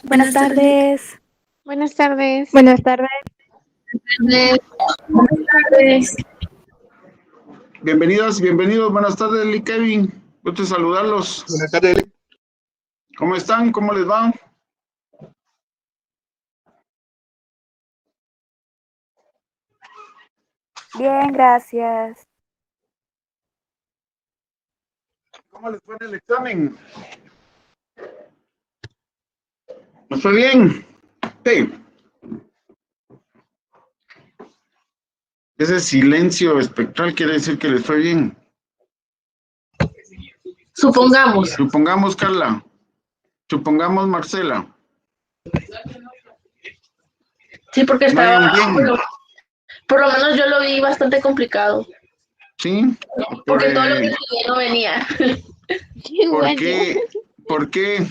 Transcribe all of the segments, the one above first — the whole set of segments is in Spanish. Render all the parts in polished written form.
Buenas tardes. Buenas tardes. Buenas tardes. Bienvenidos, buenas tardes, Lee Kevin. Gusto saludarlos. Buenas tardes. ¿Cómo están? ¿Cómo les va? Bien, gracias. ¿Cómo les fue en el examen? ¿Nos fue bien? Sí. Ese silencio espectral quiere decir que les fue bien. Supongamos. Supongamos, Carla. Supongamos, Marcela. Sí, porque estaba, Vayan bien. por lo menos yo lo vi bastante complicado. ¿Sí? Porque todo lo que estudié no venía. ¿Por qué? ¿Por qué?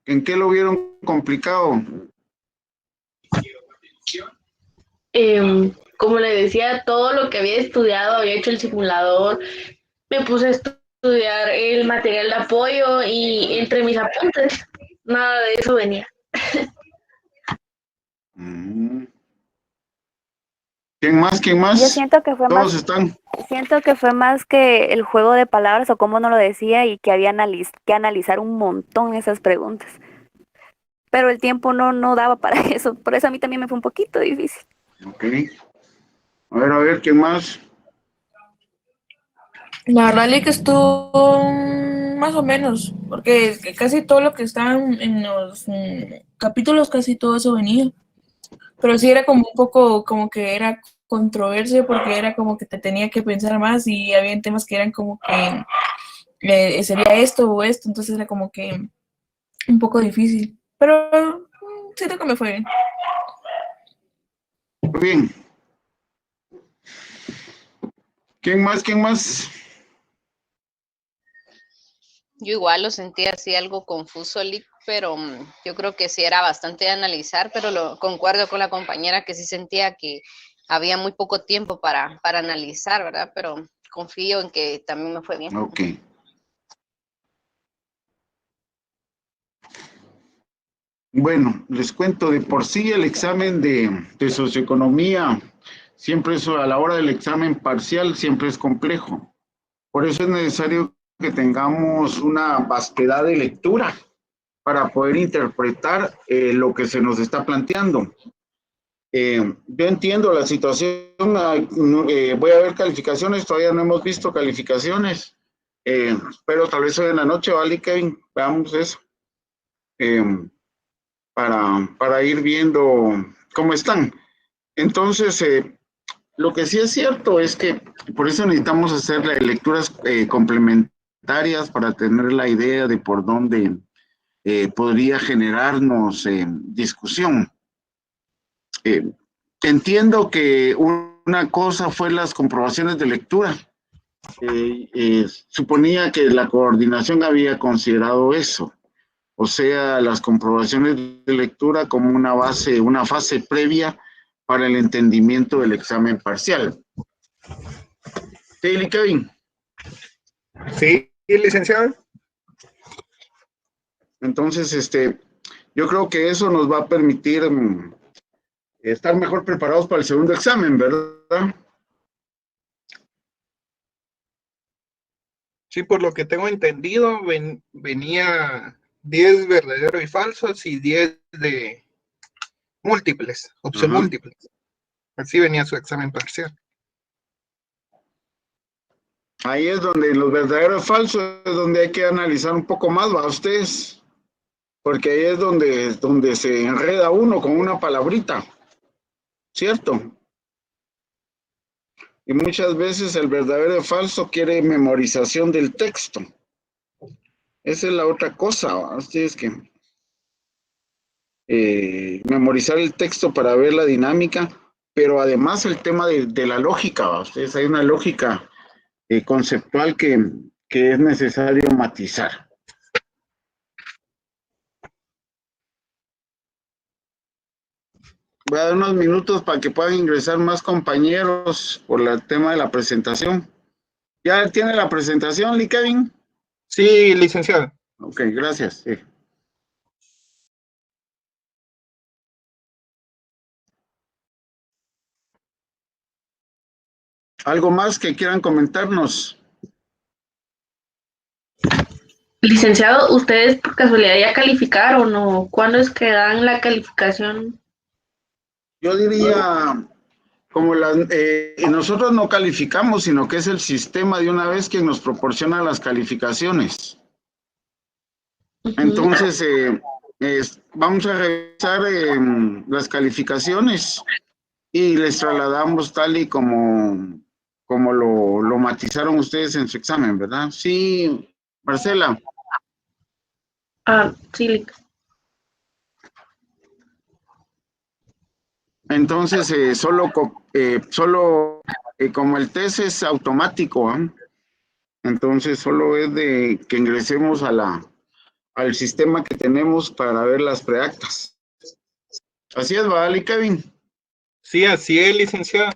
¿En qué lo vieron complicado? Como le decía, todo lo que había estudiado, había hecho el simulador, me puse a estudiar el material de apoyo y entre mis apuntes, nada de eso venía. ¿Quién más? ¿Quién más? Yo siento que fue Todos más, están. siento que fue más que el juego de palabras o cómo no lo decía y que había que analizar un montón esas preguntas. Pero el tiempo no daba para eso. Por eso a mí también me fue un poquito difícil. Ok. A ver, ¿quién más? La verdad es que estuvo más o menos, porque casi todo lo que estaba en los capítulos, casi todo eso venía. Pero sí era como un poco como que era controversia porque era como que te tenía que pensar más y había temas que eran como que sería esto o esto, entonces era como que un poco difícil. Pero siento que me fue bien. Muy bien. ¿Quién más? ¿Quién más? Yo igual lo sentí así algo confuso, Lick, pero yo creo que sí era bastante de analizar, pero concuerdo con la compañera que sí sentía que había muy poco tiempo para analizar, ¿verdad? Pero confío en que también me fue bien. Ok. Bueno, les cuento, de por sí el examen de socioeconomía, siempre eso, a la hora del examen parcial, siempre es complejo. Por eso es necesario que tengamos una vastedad de lectura para poder interpretar lo que se nos está planteando. Yo entiendo la situación, voy a ver calificaciones, todavía no hemos visto calificaciones, pero tal vez hoy en la noche, ¿vale, Kevin? Veamos eso, eh, para ir viendo cómo están. Entonces, lo que sí es cierto es que por eso necesitamos hacer lecturas complementarias para tener la idea de por dónde podría generarnos discusión. Entiendo que una cosa fue las comprobaciones de lectura. Suponía que la coordinación había considerado eso, o sea, las comprobaciones de lectura como una base, una fase previa para el entendimiento del examen parcial. Sí, Kevin. Sí, licenciado. Entonces, yo creo que eso nos va a permitir estar mejor preparados para el segundo examen, ¿verdad? Sí, por lo que tengo entendido, venía 10 verdaderos y falsos y 10 de múltiples, opción Ajá. múltiples. Así venía su examen parcial. Ahí es donde los verdaderos falsos es donde hay que analizar un poco más, ¿va ustedes? Porque ahí es donde se enreda uno con una palabrita, ¿cierto? Y muchas veces el verdadero falso quiere memorización del texto. Esa es la otra cosa, ¿va? Ustedes que memorizar el texto para ver la dinámica, pero además el tema de la lógica, ¿va? Ustedes hay una lógica conceptual que es necesario matizar. Voy a dar unos minutos para que puedan ingresar más compañeros por el tema de la presentación. ¿Ya tiene la presentación, Lee Kevin? Sí, licenciado. Ok, gracias. Sí. ¿Algo más que quieran comentarnos? Licenciado, ¿ustedes por casualidad ya calificaron o cuándo es que dan la calificación? Yo diría, como nosotros no calificamos, sino que es el sistema de una vez quien nos proporciona las calificaciones. Entonces, vamos a revisar las calificaciones y les trasladamos tal y como lo matizaron ustedes en su examen, ¿verdad? Sí, Marcela. Ah, sí. Entonces, como el test es automático, ¿eh? Entonces solo es de que ingresemos al sistema que tenemos para ver las preactas. Así es, ¿vale, Kevin? Sí, así es, licenciado.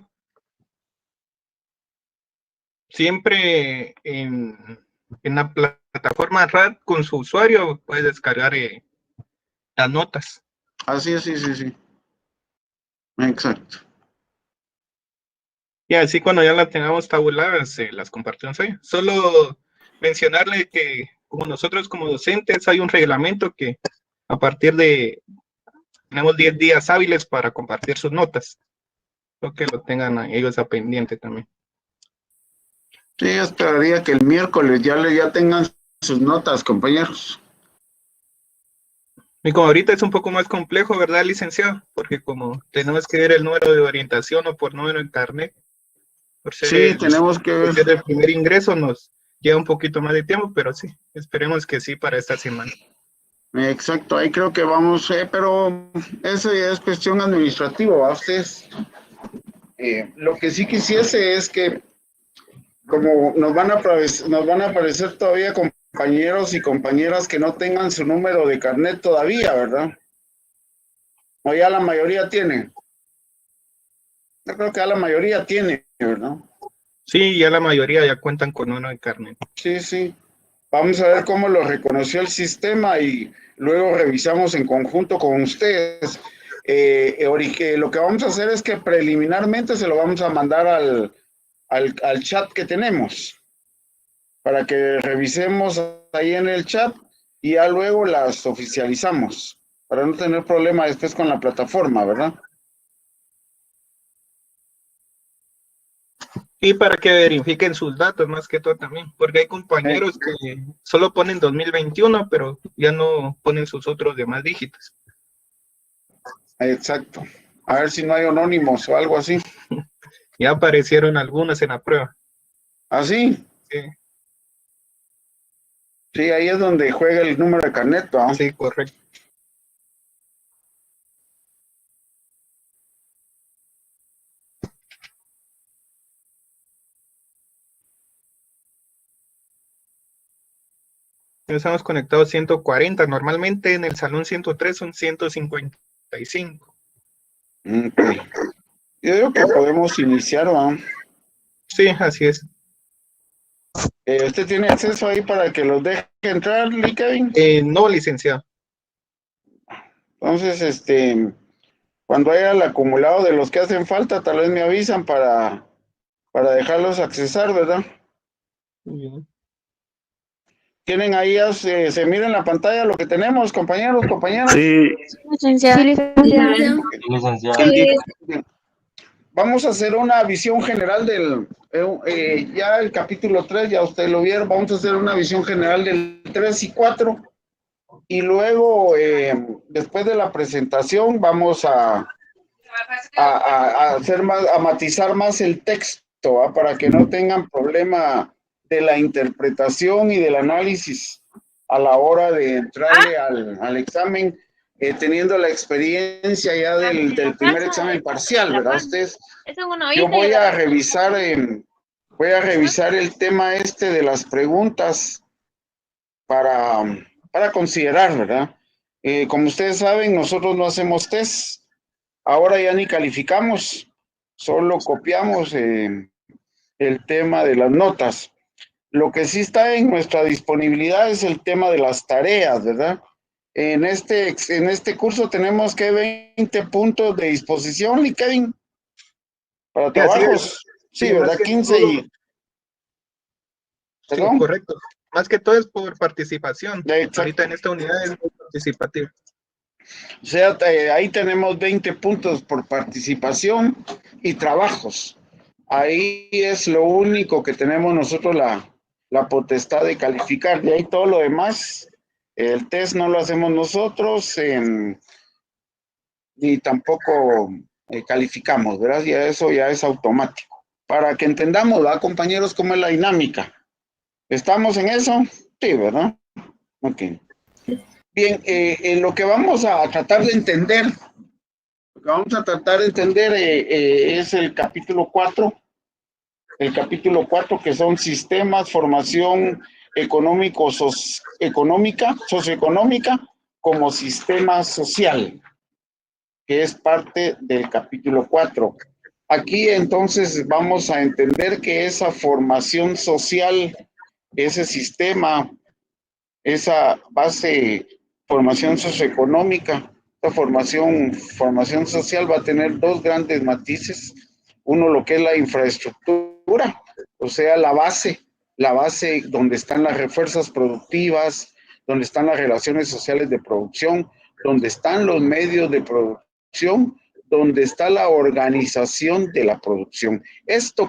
Siempre en la plataforma RAD con su usuario puede descargar las notas. Así es, sí. Exacto. Y así cuando ya las tengamos tabuladas, las compartimos ahí. Solo mencionarle que como nosotros como docentes hay un reglamento que a partir de, tenemos 10 días hábiles para compartir sus notas. Creo que lo tengan ellos a pendiente también. Sí, yo esperaría que el miércoles ya tengan sus notas, compañeros. Y como ahorita es un poco más complejo, ¿verdad, licenciado? Porque como tenemos que ver el número de orientación o por número de carnet, por ser Sí, tenemos que ver. el primer ingreso nos lleva un poquito más de tiempo, pero sí, esperemos que sí para esta semana. Exacto, ahí creo que vamos, pero eso ya es cuestión administrativa, ¿va? Ustedes, lo que sí quisiese es que, como nos van a aparecer todavía compañeros y compañeras que no tengan su número de carnet todavía, ¿verdad? O ya la mayoría tiene. Yo creo que ya la mayoría tiene, ¿verdad? Sí, ya la mayoría ya cuentan con uno de carnet. Sí. Vamos a ver cómo lo reconoció el sistema y luego revisamos en conjunto con ustedes. Lo que vamos a hacer es que preliminarmente se lo vamos a mandar al chat que tenemos para que revisemos ahí en el chat y ya luego las oficializamos para no tener problema después con la plataforma, ¿verdad? Y para que verifiquen sus datos más que todo también, porque hay compañeros que solo ponen 2021, pero ya no ponen sus otros demás dígitos. Exacto. A ver si no hay anónimos o algo así. Ya aparecieron algunos en la prueba. ¿Así? Sí, Sí, ahí es donde juega el número de carnet, ¿no? sí, correcto. Estamos conectados 140, normalmente en el salón 103 son 155. Okay. Yo digo que podemos iniciar, ¿no? Sí, así es. ¿Usted tiene acceso ahí para que los deje entrar, Lee Kevin? No, licenciado. Entonces, cuando haya el acumulado de los que hacen falta, tal vez me avisan para dejarlos accesar, ¿verdad? Muy bien. ¿Tienen ahí, se mira en la pantalla lo que tenemos, compañeros, compañeras? Sí, Licenciado. Sí, licenciado. licenciado. Vamos a hacer una visión general ya el capítulo 3, ya ustedes lo vieron, vamos a hacer una visión general del 3 y 4, y luego, después de la presentación, vamos a matizar más el texto, ¿va? Para que no tengan problema de la interpretación y del análisis a la hora de entrarle al examen, teniendo la experiencia ya del primer examen parcial, ¿verdad? Ustedes, yo voy a revisar el tema de las preguntas para considerar, ¿verdad? Como ustedes saben, nosotros no hacemos test, ahora ya ni calificamos, solo copiamos el tema de las notas. Lo que sí está en nuestra disponibilidad es el tema de las tareas, ¿verdad? En este curso tenemos que 20 puntos de disposición, ¿y Kevin? Para trabajos. Sí, Sí, más ¿verdad? que 15 todo, y... sí, ¿Perdón? correcto. Más que todo es por participación. Exacto. Ahorita en esta unidad es muy participativa. O sea, ahí tenemos 20 puntos por participación y trabajos. Ahí es lo único que tenemos nosotros la potestad de calificar. De ahí todo lo demás, el test no lo hacemos nosotros ni tampoco calificamos, ¿verdad? Ya eso ya es automático. Para que entendamos, ¿verdad, compañeros, cómo es la dinámica? ¿Estamos en eso? Sí, ¿verdad? Ok. Bien, en lo que vamos a tratar de entender, es el capítulo 4. El capítulo 4, que son sistemas, formación socioeconómica, como sistema social, que es parte del capítulo 4. Aquí entonces vamos a entender que esa formación social, ese sistema, esa base, formación socioeconómica, esta formación social va a tener dos grandes matices. Uno, lo que es la infraestructura, o sea, la base donde están las fuerzas productivas, donde están las relaciones sociales de producción, donde están los medios de producción, donde está la organización de la producción. Esto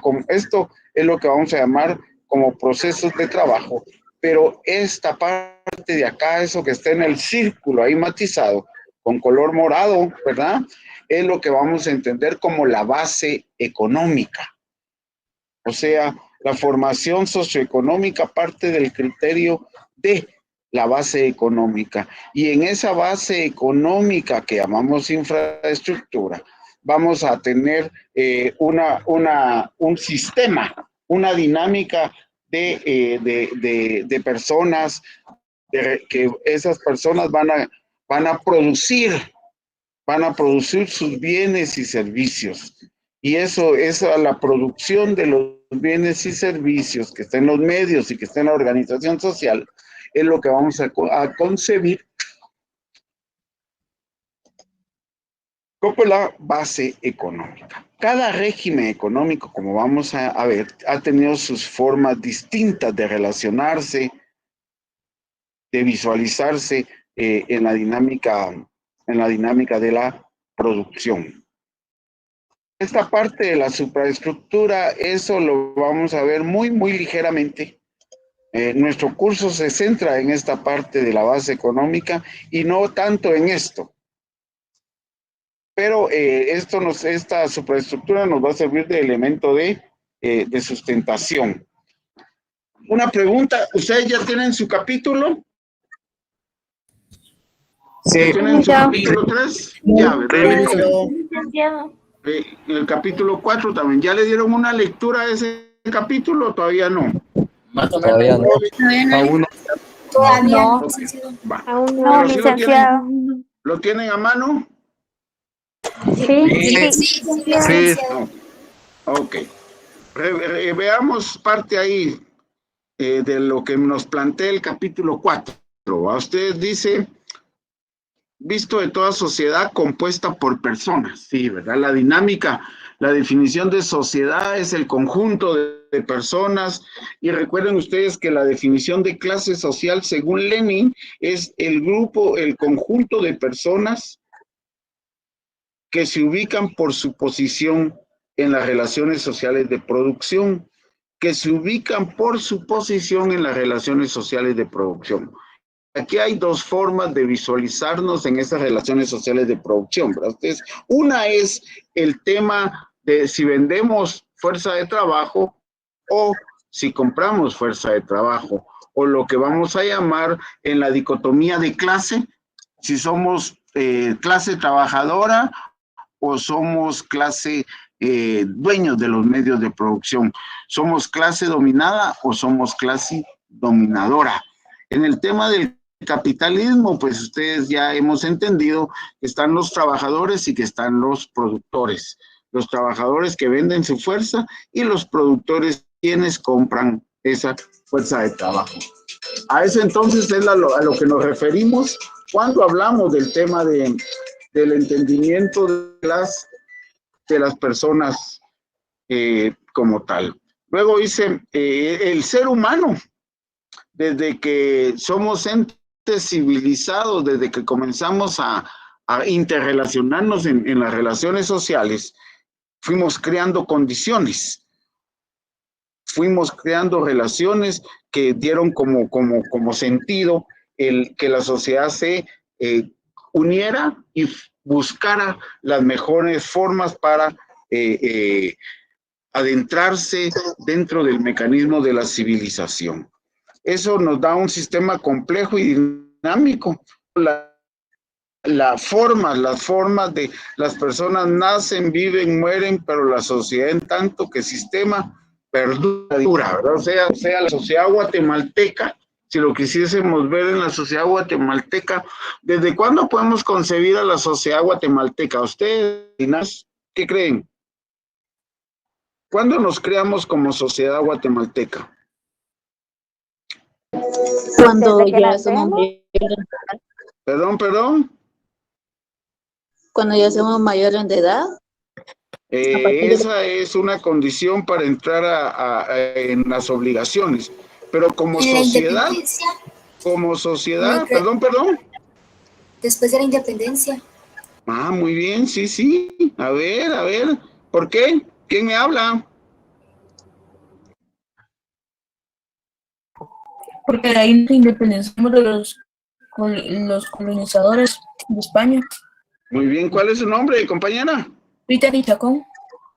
es lo que vamos a llamar como procesos de trabajo, pero esta parte de acá, eso que está en el círculo ahí matizado, con color morado, ¿verdad? Es lo que vamos a entender como la base económica. O sea, la formación socioeconómica parte del criterio de la base económica. Y en esa base económica que llamamos infraestructura, vamos a tener un sistema, una dinámica de personas, que esas personas van a producir sus bienes y servicios. Y eso es a la producción de los bienes y servicios que está en los medios y que está en la organización social, es lo que vamos a concebir como la base económica. Cada régimen económico, como vamos a ver, ha tenido sus formas distintas de relacionarse, de visualizarse en la dinámica de la producción. Esta parte de la supraestructura, eso lo vamos a ver muy, muy ligeramente. Nuestro curso se centra en esta parte de la base económica y no tanto en esto. Pero esta supraestructura nos va a servir de elemento de sustentación. Una pregunta, ¿ustedes ya tienen su capítulo? Sí, ¿Tienen su Ya. capítulo 3? Ya, ¿verdad? Ya. El capítulo 4 también. ¿Ya le dieron una lectura a ese capítulo o todavía no? Todavía no. aún no. Todavía No. no. Okay, va. Aún No, Pero sí licenciado. lo tienen a mano. Sí. Sí, Sí. No. Ok. Veamos parte ahí de lo que nos plantea el capítulo 4. A ustedes dice, visto de toda sociedad compuesta por personas. Sí, ¿verdad? La dinámica, la definición de sociedad es el conjunto de personas. Y recuerden ustedes que la definición de clase social, según Lenin, es el grupo, el conjunto de personas que se ubican por su posición en las relaciones sociales de producción, que se ubican por su posición en las relaciones sociales de producción. Aquí hay dos formas de visualizarnos en esas relaciones sociales de producción, ¿verdad? Entonces, una es el tema de si vendemos fuerza de trabajo o si compramos fuerza de trabajo, o lo que vamos a llamar en la dicotomía de clase, si somos clase trabajadora o somos clase dueños de los medios de producción. ¿Somos clase dominada o somos clase dominadora? En el tema del capitalismo, pues ustedes ya hemos entendido que están los trabajadores y que están los productores. Los trabajadores que venden su fuerza y los productores quienes compran esa fuerza de trabajo. A eso entonces es a lo que nos referimos cuando hablamos del tema del entendimiento de las personas como tal. Luego dice, el ser humano, desde que somos entes civilizados, desde que comenzamos a interrelacionarnos en las relaciones sociales, fuimos creando condiciones, fuimos creando relaciones que dieron como sentido el que la sociedad se uniera y buscara las mejores formas para adentrarse dentro del mecanismo de la civilización. Eso nos da un sistema complejo y dinámico. Las formas de las personas nacen, viven, mueren, pero la sociedad en tanto que sistema perdura, ¿verdad? O sea, la sociedad guatemalteca, si lo quisiésemos ver en la sociedad guatemalteca, ¿desde cuándo podemos concebir a la sociedad guatemalteca? ¿Ustedes qué creen? ¿Cuándo nos creamos como sociedad guatemalteca? Cuando Desde que ya somos nacemos. Perdón. Cuando ya somos mayores de edad. Esa es una condición para entrar en las obligaciones, pero como sociedad, perdón. Después de la independencia. Ah, muy bien, sí. A ver, ¿por qué? ¿Quién me habla? Porque de ahí nos independizamos de los colonizadores de España. Muy bien, ¿cuál es su nombre, compañera? Rita Chacón.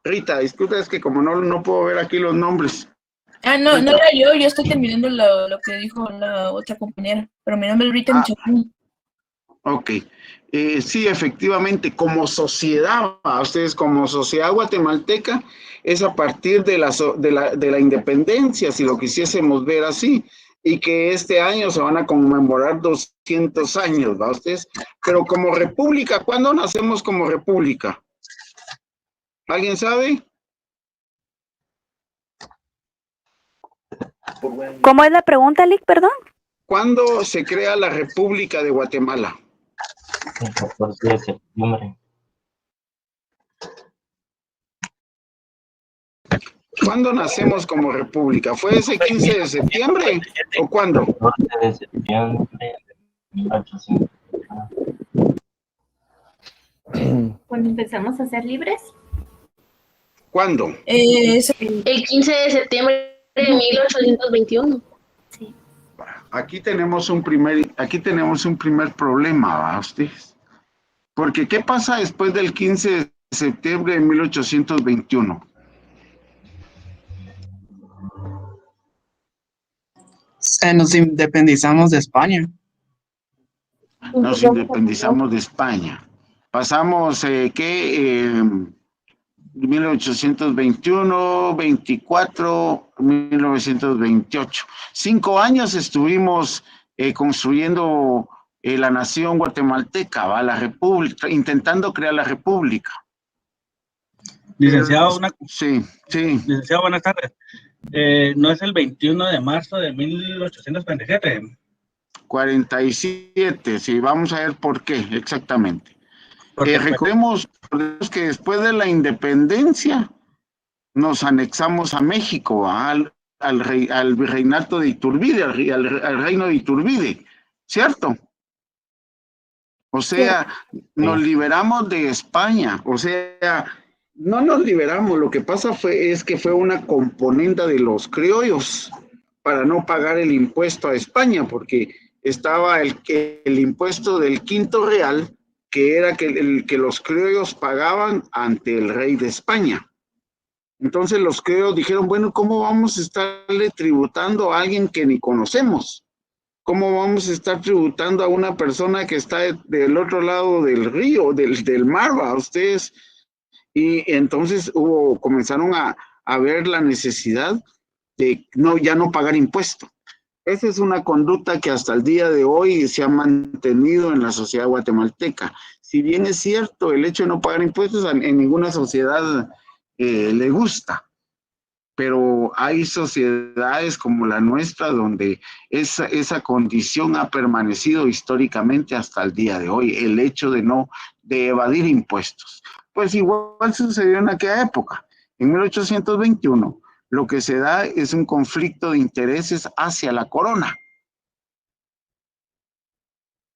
Rita, disculpa, es que como no puedo ver aquí los nombres. No era yo estoy terminando lo que dijo la otra compañera, pero mi nombre es Rita Chacón. Ok, sí, efectivamente, como sociedad, ustedes como sociedad guatemalteca, es a partir de la independencia, si lo quisiésemos ver así, y que este año se van a conmemorar 200 años, ¿va ustedes? Pero como república, ¿cuándo nacemos como república? ¿Alguien sabe? ¿Cómo es la pregunta, Lick? Perdón. ¿Cuándo se crea la República de Guatemala? El 14 de septiembre. ¿Cuándo nacemos como república? ¿Fue ese 15 de septiembre o cuándo? 14 de septiembre de 1800. Cuando empezamos a ser libres. ¿Cuándo? El 15 de septiembre de 1821. Sí. Aquí tenemos un primer problema, ¿va ustedes? Porque ¿qué pasa después del 15 de septiembre de 1821? Nos independizamos de España. Nos independizamos de España. Pasamos, 1821, 24, 1928. 5 años estuvimos construyendo la nación guatemalteca, ¿va? La república, intentando crear la república. Licenciado, Sí. Licenciado, buenas tardes. ¿No es el 21 de marzo de 1847? 47, sí, vamos a ver por qué exactamente. Recordemos que después de la independencia nos anexamos a México, al virreinato de Iturbide, al reino de Iturbide, ¿cierto? O sea, nos liberamos de España, o sea, no nos liberamos, lo que pasa es que fue una componenda de los criollos para no pagar el impuesto a España, porque estaba el impuesto del quinto real, que era que los criollos pagaban ante el rey de España. Entonces los criollos dijeron, bueno, ¿cómo vamos a estarle tributando a alguien que ni conocemos? ¿Cómo vamos a estar tributando a una persona que está del otro lado del río, del mar, a ustedes? Y entonces comenzaron a ver la necesidad de ya no pagar impuesto. Esa es una conducta que hasta el día de hoy se ha mantenido en la sociedad guatemalteca. Si bien es cierto, el hecho de no pagar impuestos en ninguna sociedad le gusta, pero hay sociedades como la nuestra donde esa condición ha permanecido históricamente hasta el día de hoy, el hecho de evadir impuestos. Pues igual sucedió en aquella época. En 1821, lo que se da es un conflicto de intereses hacia la corona.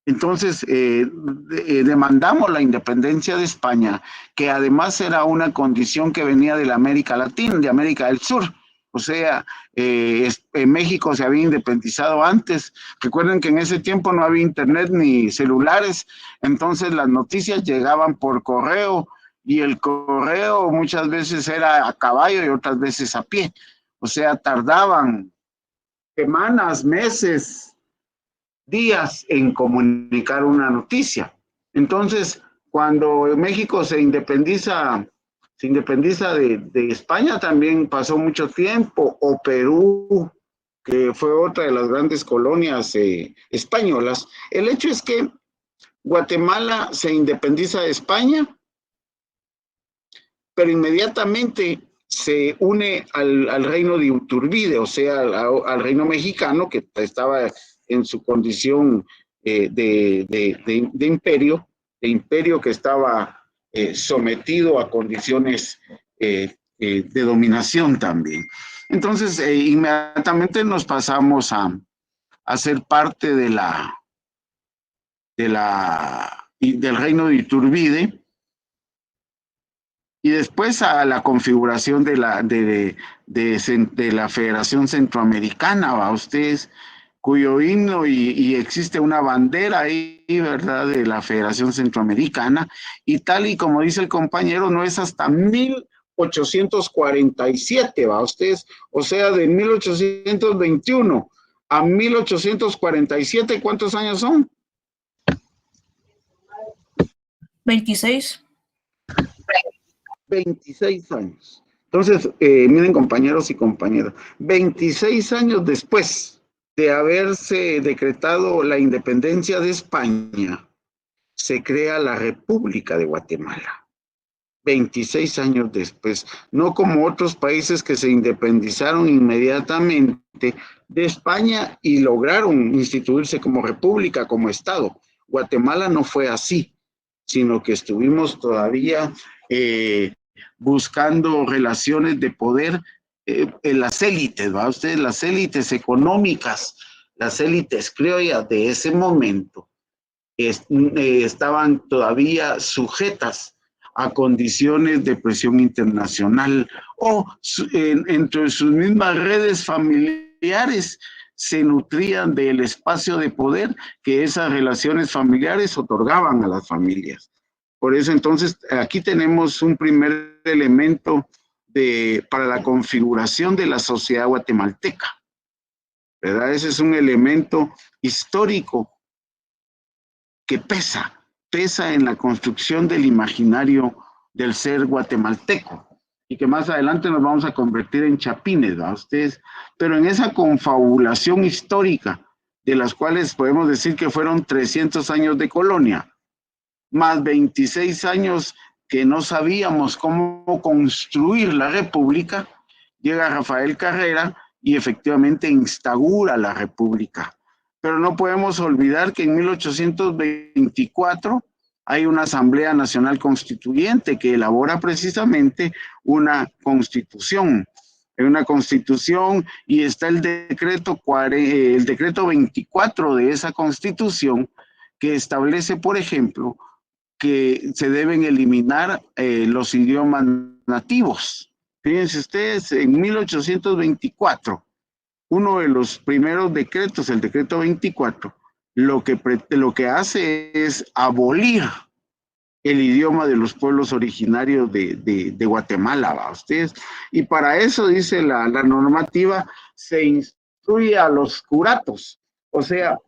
Entonces, demandamos la independencia de España, que además era una condición que venía de la América Latina, de América del Sur. O sea, México se había independizado antes. Recuerden que en ese tiempo no había internet ni celulares, entonces las noticias llegaban por correo, y el correo muchas veces era a caballo y otras veces a pie. O sea, tardaban semanas, meses, días en comunicar una noticia. Entonces, cuando México se independiza de España, también pasó mucho tiempo, o Perú, que fue otra de las grandes colonias españolas. El hecho es que Guatemala se independiza de España, pero inmediatamente se une al reino de Iturbide, o sea, al reino mexicano, que estaba en su condición de imperio que estaba sometido a condiciones de dominación también. Entonces, inmediatamente nos pasamos a ser parte del reino de Iturbide, y después a la configuración de la Federación Centroamericana, ¿va? Ustedes, cuyo himno y existe una bandera ahí, ¿verdad?, de la Federación Centroamericana, y tal y como dice el compañero, no es hasta 1847, ¿va? Ustedes, o sea, de 1821 a 1847, ¿cuántos años son? 26. 26 años. Entonces, miren, compañeros y compañeras, 26 años después de haberse decretado la independencia de España, se crea la República de Guatemala. 26 años después, no como otros países que se independizaron inmediatamente de España y lograron instituirse como república, como Estado. Guatemala no fue así, sino que estuvimos todavía buscando relaciones de poder en las élites, ¿va? Ustedes, las élites económicas, las élites criollas de ese momento estaban todavía sujetas a condiciones de presión internacional, o entre sus mismas redes familiares se nutrían del espacio de poder que esas relaciones familiares otorgaban a las familias. Por eso, entonces, aquí tenemos un primer elemento para la configuración de la sociedad guatemalteca, ¿verdad? Ese es un elemento histórico que pesa en la construcción del imaginario del ser guatemalteco, y que más adelante nos vamos a convertir en chapines, ¿verdad? Ustedes, pero en esa confabulación histórica, de las cuales podemos decir que fueron 300 años de colonia, más 26 años que no sabíamos cómo construir la república, llega Rafael Carrera y efectivamente instaura la república. Pero no podemos olvidar que en 1824 hay una Asamblea Nacional Constituyente que elabora precisamente una constitución. Y está el decreto 24 de esa constitución, que establece, por ejemplo, que se deben eliminar los idiomas nativos. Fíjense ustedes, en 1824, uno de los primeros decretos, el decreto 24, lo que hace es abolir el idioma de los pueblos originarios de Guatemala, ¿va? Ustedes, y para eso, dice la normativa, se instruye a los curatos, o sea,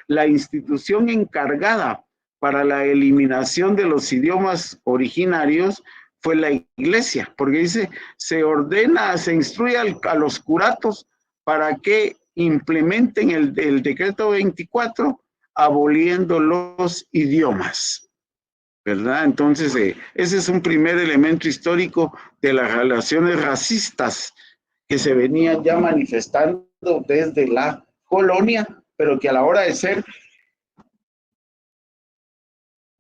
la institución encargada para la eliminación de los idiomas originarios fue la iglesia, porque dice, se instruye a los curatos para que implementen el decreto 24, aboliendo los idiomas, ¿verdad? Entonces, ese es un primer elemento histórico de las relaciones racistas que se venían ya manifestando desde la colonia, pero que a la hora de ser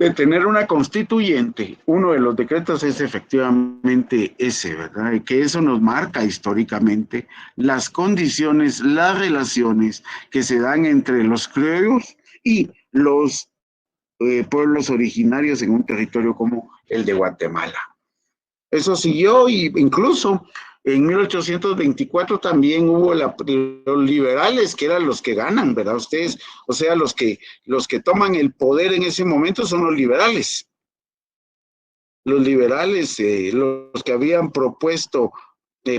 de tener una constituyente, uno de los decretos es efectivamente ese, ¿verdad? Y que eso nos marca históricamente las condiciones, las relaciones que se dan entre los criollos y los pueblos originarios en un territorio como el de Guatemala. Eso siguió y incluso en 1824 también hubo los liberales, que eran los que ganan, ¿verdad? Ustedes, o sea, los que toman el poder en ese momento son los liberales. Los liberales, los que habían propuesto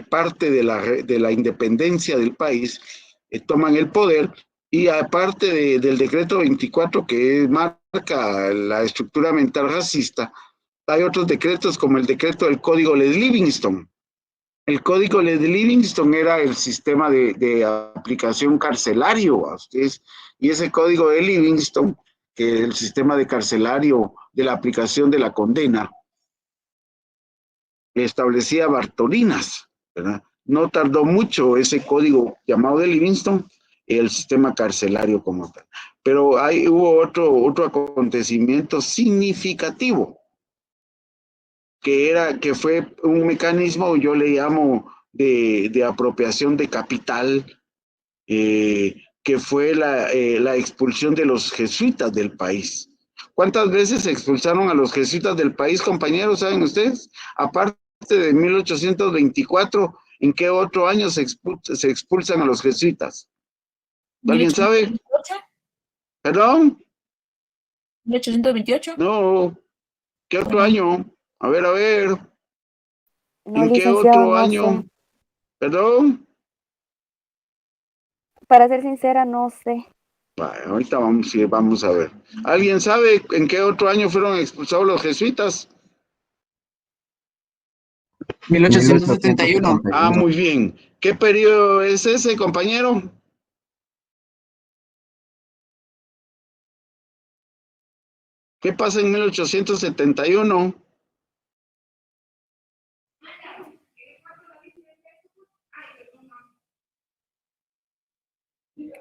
parte de la independencia del país, toman el poder y aparte del decreto 24 que marca la estructura mental racista, hay otros decretos como el decreto del Código de Livingston. El Código de Livingston era el sistema de aplicación carcelario a ustedes, y ese Código de Livingston, que es el sistema de carcelario de la aplicación de la condena, establecía Bartolinas, ¿verdad? No tardó mucho ese código llamado de Livingston, el sistema carcelario como tal. Pero hubo otro acontecimiento significativo, que fue un mecanismo, yo le llamo de apropiación de capital, que fue la expulsión de los jesuitas del país. ¿Cuántas veces expulsaron a los jesuitas del país, compañeros? ¿Saben ustedes? Aparte de 1824, ¿en qué otro año se expulsan a los jesuitas? ¿Alguien sabe? ¿1828? ¿Perdón? ¿1828? No. ¿Qué otro año? A ver. No, ¿En qué licenciado, otro no año? sé. ¿Perdón? Para ser sincera, no sé. Vale, ahorita vamos a ver. ¿Alguien sabe en qué otro año fueron expulsados los jesuitas? 1871. Ah, muy bien. ¿Qué periodo es ese, compañero? ¿Qué pasa en 1871?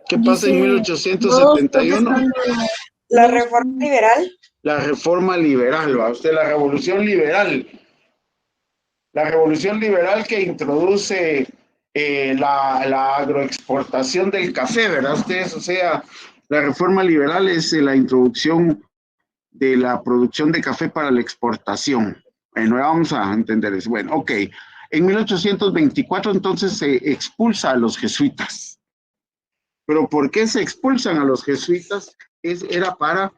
¿Qué pasa en 1871? La reforma liberal. La reforma liberal, ¿va usted? La revolución liberal. La revolución liberal que introduce la agroexportación del café, ¿verdad ustedes? O sea, la reforma liberal es la introducción de la producción de café para la exportación. Bueno, vamos a entender eso. Bueno, ok. En 1824 entonces se expulsa a los jesuitas. ¿Pero por qué se expulsan a los jesuitas? Era para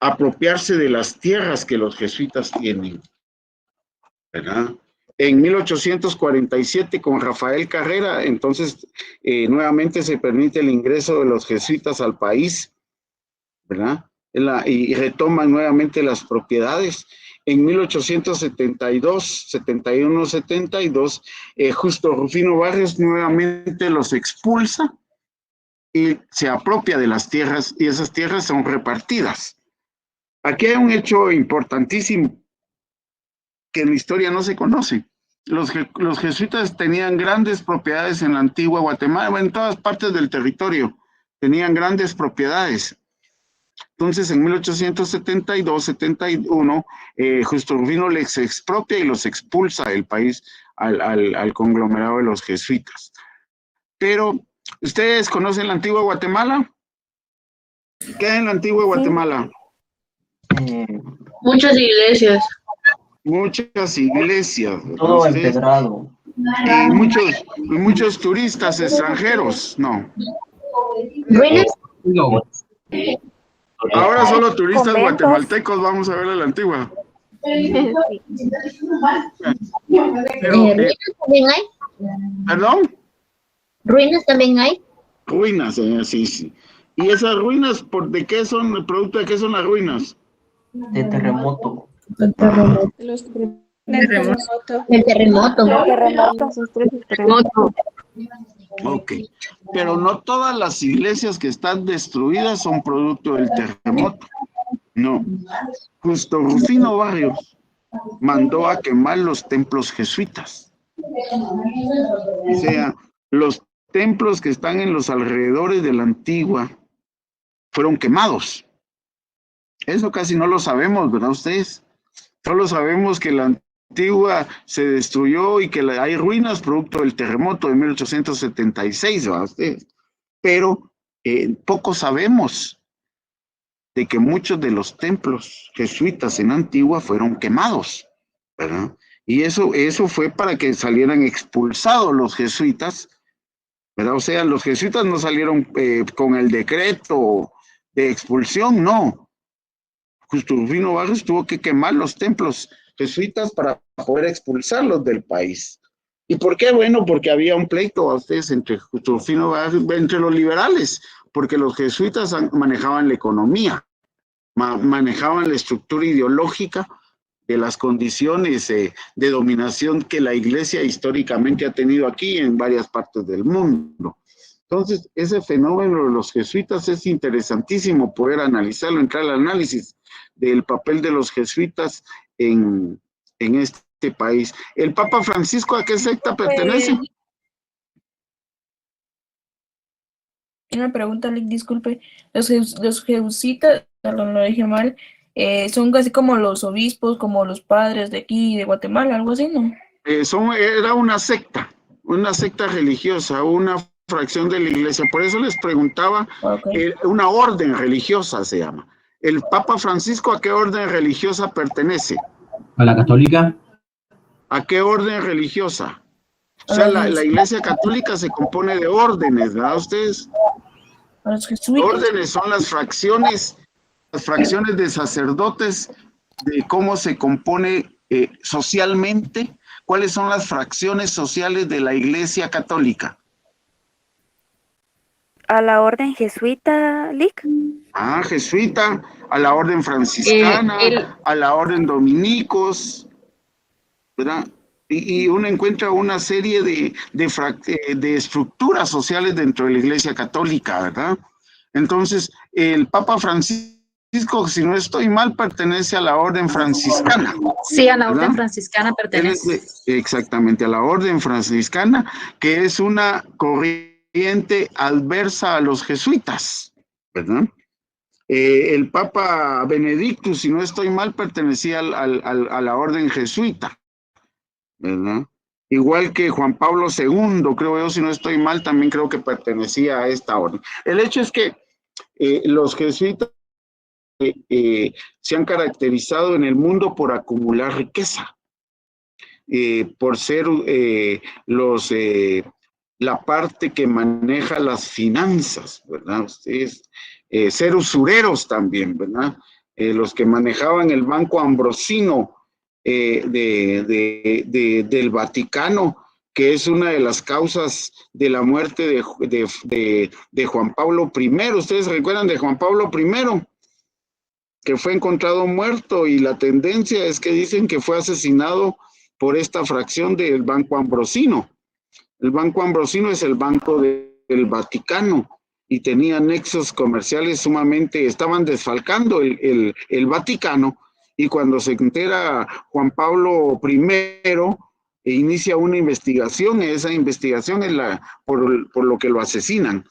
apropiarse de las tierras que los jesuitas tienen, ¿verdad? En 1847 con Rafael Carrera, entonces nuevamente se permite el ingreso de los jesuitas al país, ¿verdad? Y retoman nuevamente las propiedades. En 1872, 71, 72, Justo Rufino Barrios nuevamente los expulsa y se apropia de las tierras, y esas tierras son repartidas. Aquí hay un hecho importantísimo que en la historia no se conoce. Los jesuitas tenían grandes propiedades en la antigua Guatemala, en todas partes del territorio, tenían grandes propiedades. Entonces, en 1872, 71, Justo Rufino les expropia y los expulsa del país al conglomerado de los jesuitas. Pero, ¿ustedes conocen la antigua Guatemala? ¿Qué hay en la antigua Guatemala? Muchas iglesias. Muchas iglesias. Todo empedrado. Y muchos turistas extranjeros, ¿no? ¿Ruinas? No. Ahora solo turistas Conventos. guatemaltecos vamos a ver a la antigua. Pero, ¿Ruinas también hay? ¿perdón? ¿Ruinas también hay? Ruinas, sí. ¿Y esas ruinas, de qué son, el producto de qué son las ruinas? De terremoto. El terremoto. Ok, pero no todas las iglesias que están destruidas son producto del terremoto. No. Justo Rufino Barrios mandó a quemar los templos jesuitas. O sea, los templos que están en los alrededores de la antigua fueron quemados. Eso casi no lo sabemos, ¿verdad ustedes? Solo sabemos que la antigua se destruyó y que hay ruinas producto del terremoto de 1876, ¿verdad ustedes? Pero poco sabemos de que muchos de los templos jesuitas en Antigua fueron quemados, ¿verdad? Y eso fue para que salieran expulsados los jesuitas, ¿verdad? O sea, los jesuitas no salieron con el decreto de expulsión, no. Justo Rufino Barrios tuvo que quemar los templos jesuitas para poder expulsarlos del país. ¿Y por qué? Bueno, porque había un pleito a ustedes entre Justo Rufino Barrios, entre los liberales, porque los jesuitas manejaban la economía, manejaban la estructura ideológica de las condiciones de dominación que la iglesia históricamente ha tenido aquí en varias partes del mundo. Entonces, ese fenómeno de los jesuitas es interesantísimo poder analizarlo, entrar al análisis del papel de los jesuitas en este país. ¿El Papa Francisco a qué secta pertenece? Una pregunta, Lick, disculpe. Los jesuitas, perdón, lo dije mal, son casi como los obispos, como los padres de aquí, de Guatemala, algo así, ¿no? Era una secta religiosa, una fracción de la iglesia. Por eso les preguntaba, una orden religiosa se llama. ¿El Papa Francisco a qué orden religiosa pertenece? ¿A la católica? ¿A qué orden religiosa? O sea, la iglesia católica se compone de órdenes, ¿verdad ustedes? Órdenes son las fracciones de sacerdotes, de cómo se compone socialmente. ¿Cuáles son las fracciones sociales de la iglesia católica? ¿A la orden jesuita, Lick? Jesuita, a la orden franciscana, a la orden dominicos, ¿verdad? Y uno encuentra una serie de estructuras sociales dentro de la iglesia católica, ¿verdad? Entonces, el Papa Francisco, si no estoy mal, pertenece a la orden franciscana. Sí, a la ¿verdad? orden franciscana pertenece. Exactamente, a la orden franciscana, que es una corriente adversa a los jesuitas, ¿verdad? El Papa Benedictus, si no estoy mal, pertenecía a la orden jesuita, ¿verdad? Igual que Juan Pablo II, creo yo, si no estoy mal, también creo que pertenecía a esta orden. El hecho es que los jesuitas se han caracterizado en el mundo por acumular riqueza, por ser la parte que maneja las finanzas, ¿verdad? Ustedes, ser usureros también, ¿verdad? Los que manejaban el Banco Ambrosino del Vaticano, que es una de las causas de la muerte de Juan Pablo I. ¿Ustedes recuerdan de Juan Pablo I? Que fue encontrado muerto, y la tendencia es que dicen que fue asesinado por esta fracción del Banco Ambrosino. El Banco Ambrosino es el banco del Vaticano y tenía nexos comerciales sumamente, estaban desfalcando el Vaticano, y cuando se entera Juan Pablo I, inicia una investigación, y esa investigación es por lo que lo asesinan.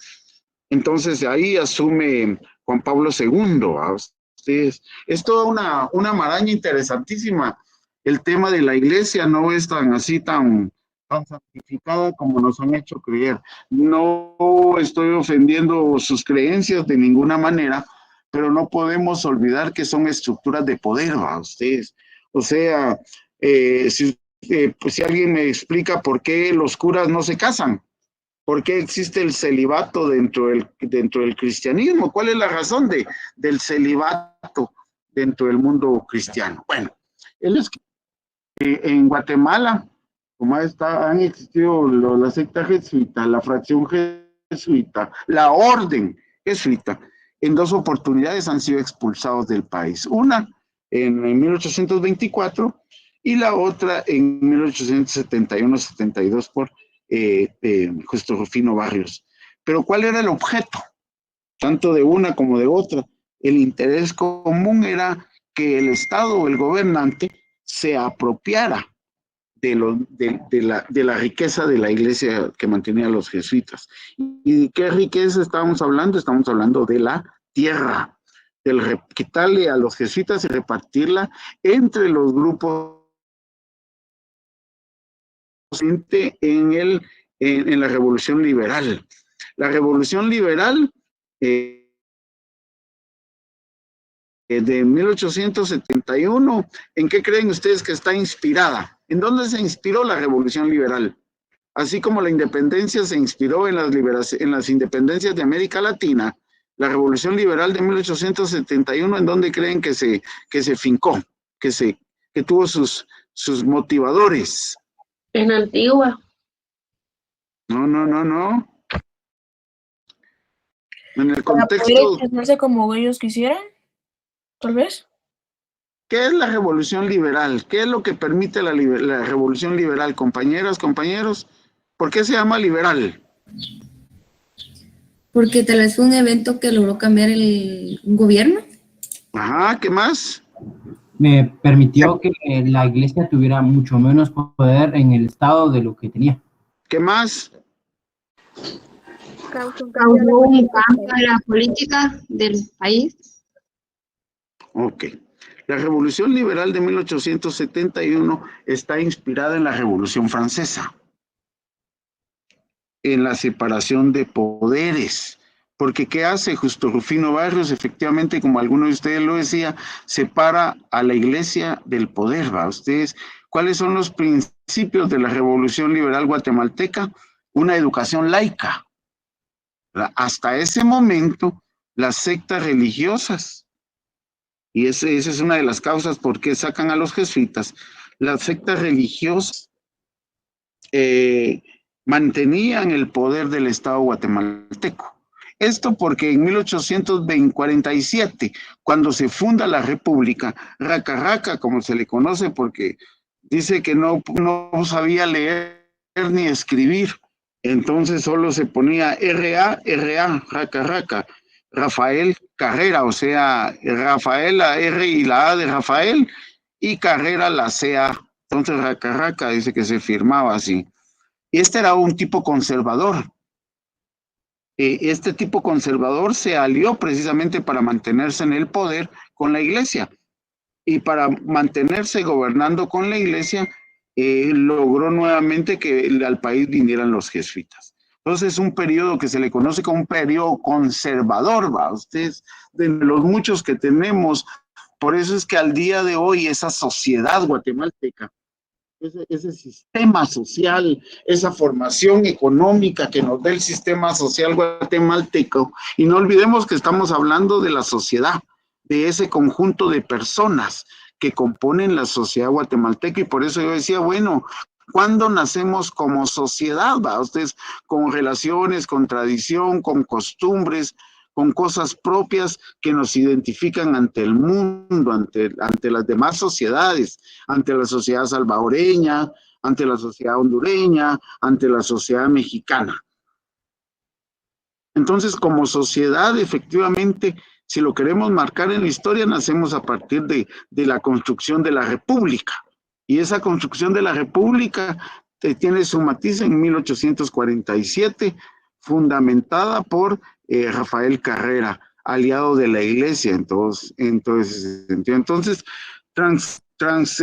Entonces ahí asume Juan Pablo II. Es toda una maraña interesantísima. El tema de la iglesia no es tan santificada como nos han hecho creer. No estoy ofendiendo sus creencias de ninguna manera, pero no podemos olvidar que son estructuras de poder a ustedes. O sea, si alguien me explica por qué los curas no se casan, ¿por qué existe el celibato dentro del cristianismo? ¿Cuál es la razón del celibato dentro del mundo cristiano? Bueno, es que en Guatemala, como han existido la secta jesuita, la fracción jesuita, la orden jesuita, en 2 oportunidades han sido expulsados del país. Una en 1824 y la otra en 1871-72 por Justo Rufino Barrios. Pero ¿cuál era el objeto? Tanto de una como de otra. El interés común era que el Estado o el gobernante se apropiara de la riqueza de la iglesia que mantenía a los jesuitas. ¿Y de qué riqueza estamos hablando? Estamos hablando de la tierra. quitarle a los jesuitas y repartirla entre los grupos en la Revolución Liberal. La Revolución Liberal de 1871, ¿en qué creen ustedes que está inspirada? ¿En dónde se inspiró la Revolución Liberal? Así como la independencia se inspiró en las independencias de América Latina, la Revolución Liberal de 1871, ¿en dónde creen que se fincó, que tuvo sus motivadores? En Antigua. No. En el Para contexto... poder expresarse como ellos quisieran, tal vez. ¿Qué es la revolución liberal? ¿Qué es lo que permite la revolución liberal? Compañeras, compañeros, ¿por qué se llama liberal? Porque tal vez fue un evento que logró cambiar un gobierno. Ajá, ¿qué más? Me permitió que la iglesia tuviera mucho menos poder en el Estado de lo que tenía. ¿Qué más? Causó un cambio en la política del país. Ok. La Revolución Liberal de 1871 está inspirada en la Revolución Francesa, en la separación de poderes. Porque ¿qué hace Justo Rufino Barrios? Efectivamente, como alguno de ustedes lo decía, separa a la iglesia del poder, ¿va? Ustedes, ¿cuáles son los principios de la Revolución Liberal guatemalteca? Una educación laica. Hasta ese momento, las sectas religiosas, y esa es una de las causas por qué sacan a los jesuitas, las sectas religiosas mantenían el poder del Estado guatemalteco. Esto porque en 1847, cuando se funda la República, Raca Raca, como se le conoce, porque dice que no sabía leer ni escribir, entonces solo se ponía R.A., Raca Raca, Rafael Carrera, o sea, Rafael la R y la A de Rafael, y Carrera la C.A., entonces Raca Raca dice que se firmaba así. Y este era un tipo conservador. Este tipo conservador se alió precisamente para mantenerse en el poder con la iglesia. Y para mantenerse gobernando con la iglesia, logró nuevamente que al país vinieran los jesuitas. Entonces es un periodo que se le conoce como un periodo conservador, ¿va? Ustedes, de los muchos que tenemos, por eso es que al día de hoy esa sociedad guatemalteca, ese sistema social, esa formación económica que nos da el sistema social guatemalteco, y no olvidemos que estamos hablando de la sociedad, de ese conjunto de personas que componen la sociedad guatemalteca, y por eso yo decía, bueno, ¿cuándo nacemos como sociedad? ¿Va? Ustedes con relaciones, con tradición, con costumbres, con cosas propias que nos identifican ante el mundo, ante las demás sociedades, ante la sociedad salvadoreña, ante la sociedad hondureña, ante la sociedad mexicana. Entonces, como sociedad, efectivamente, si lo queremos marcar en la historia, nacemos a partir de la construcción de la República. Y esa construcción de la República tiene su matiz en 1847, fundamentada por Rafael Carrera, aliado de la iglesia. Entonces transitamos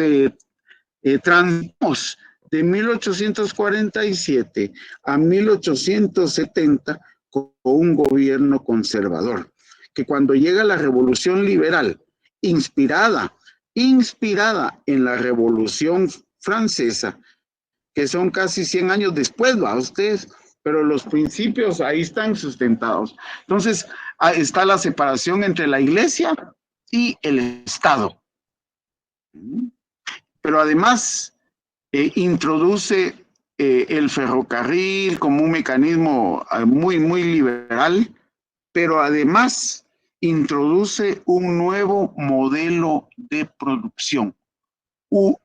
de 1847 a 1870 con un gobierno conservador, que cuando llega la Revolución Liberal, inspirada en la Revolución Francesa, que son casi 100 años después, ¿va? Ustedes, pero los principios ahí están sustentados. Entonces, está la separación entre la iglesia y el Estado. Pero además, introduce el ferrocarril como un mecanismo muy liberal, pero además introduce un nuevo modelo de producción,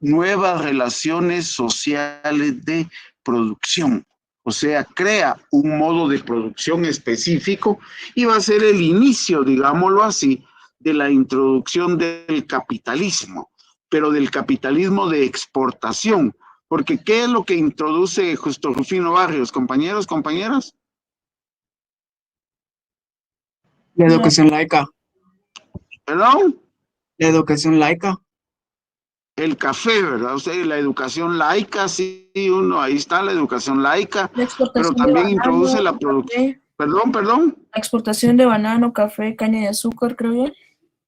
nuevas relaciones sociales de producción. O sea, crea un modo de producción específico y va a ser el inicio, digámoslo así, de la introducción del capitalismo, pero del capitalismo de exportación. Porque ¿qué es lo que introduce Justo Rufino Barrios, compañeros, compañeras? La educación laica. ¿Perdón? La educación laica. El café, ¿verdad? Usted, la educación laica, sí, ahí está la educación laica, La exportación pero también de introduce banano, la producción. café. Perdón. La exportación de banano, café, caña de azúcar, creo yo.